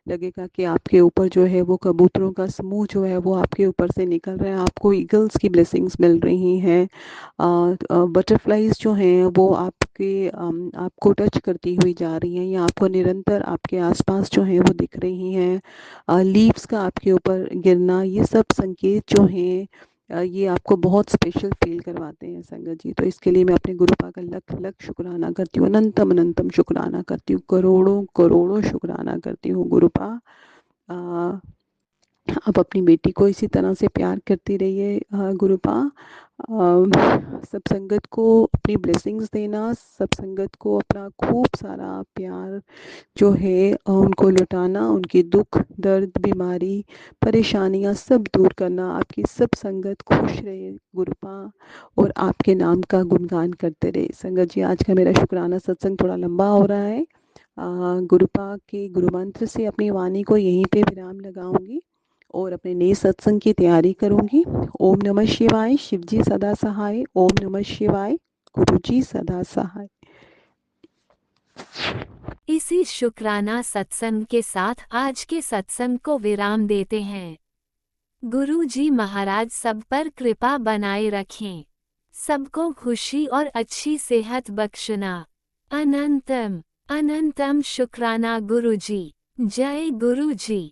S10: लगेगा कि आपके ऊपर जो है वो कबूतरों का समूह जो है वो आपके ऊपर से निकल रहा है, आपको ईगल्स की ब्लेसिंग्स मिल रही हैं, बटरफ्लाइज जो हैं वो आपको टच करती हुई जा रही हैं या आपको निरंतर आपके आसपास जो हैं वो दिख रही हैं। लीव्स का आपके ऊपर गिरना, ये सब संकेत जो हैं ये आपको बहुत स्पेशल फील करवाते हैं संगत जी। तो इसके लिए मैं अपने गुरुपा का लख लख शुक्राना करती हूँ, अनंतम अनंतम शुक्राना करती हूँ, करोड़ों करोड़ों शुक्राना करती हूँ गुरुपा। आप अपनी बेटी को इसी तरह से प्यार करती रहिए गुरुपा। सब संगत को अपनी ब्लेसिंग्स देना, सब संगत को अपना खूब सारा प्यार जो है उनको लुटाना, उनकी दुख दर्द बीमारी परेशानियां सब दूर करना। आपकी सब संगत खुश रहे गुरुपा और आपके नाम का गुणगान करते रहे संगत जी। आज का मेरा शुक्राना सत्संग थोड़ा लंबा हो रहा है। गुरुपा के गुरु मंत्र से अपनी वाणी को यहीं पे विराम लगाऊंगी और अपने नए सत्संग की तैयारी करूंगी। ओम नमः शिवाय, शिव जी सदा सहाय। ओम नमः शिवाय, गुरु जी सदा सहाय।
S1: इसी शुक्राना सत्संग के साथ आज के सत्संग को विराम देते हैं। गुरु जी महाराज सब पर कृपा बनाए रखें, सबको खुशी और अच्छी सेहत बख्शना। अनंतम अनंतम शुक्राना गुरु जी। जय गुरु जी।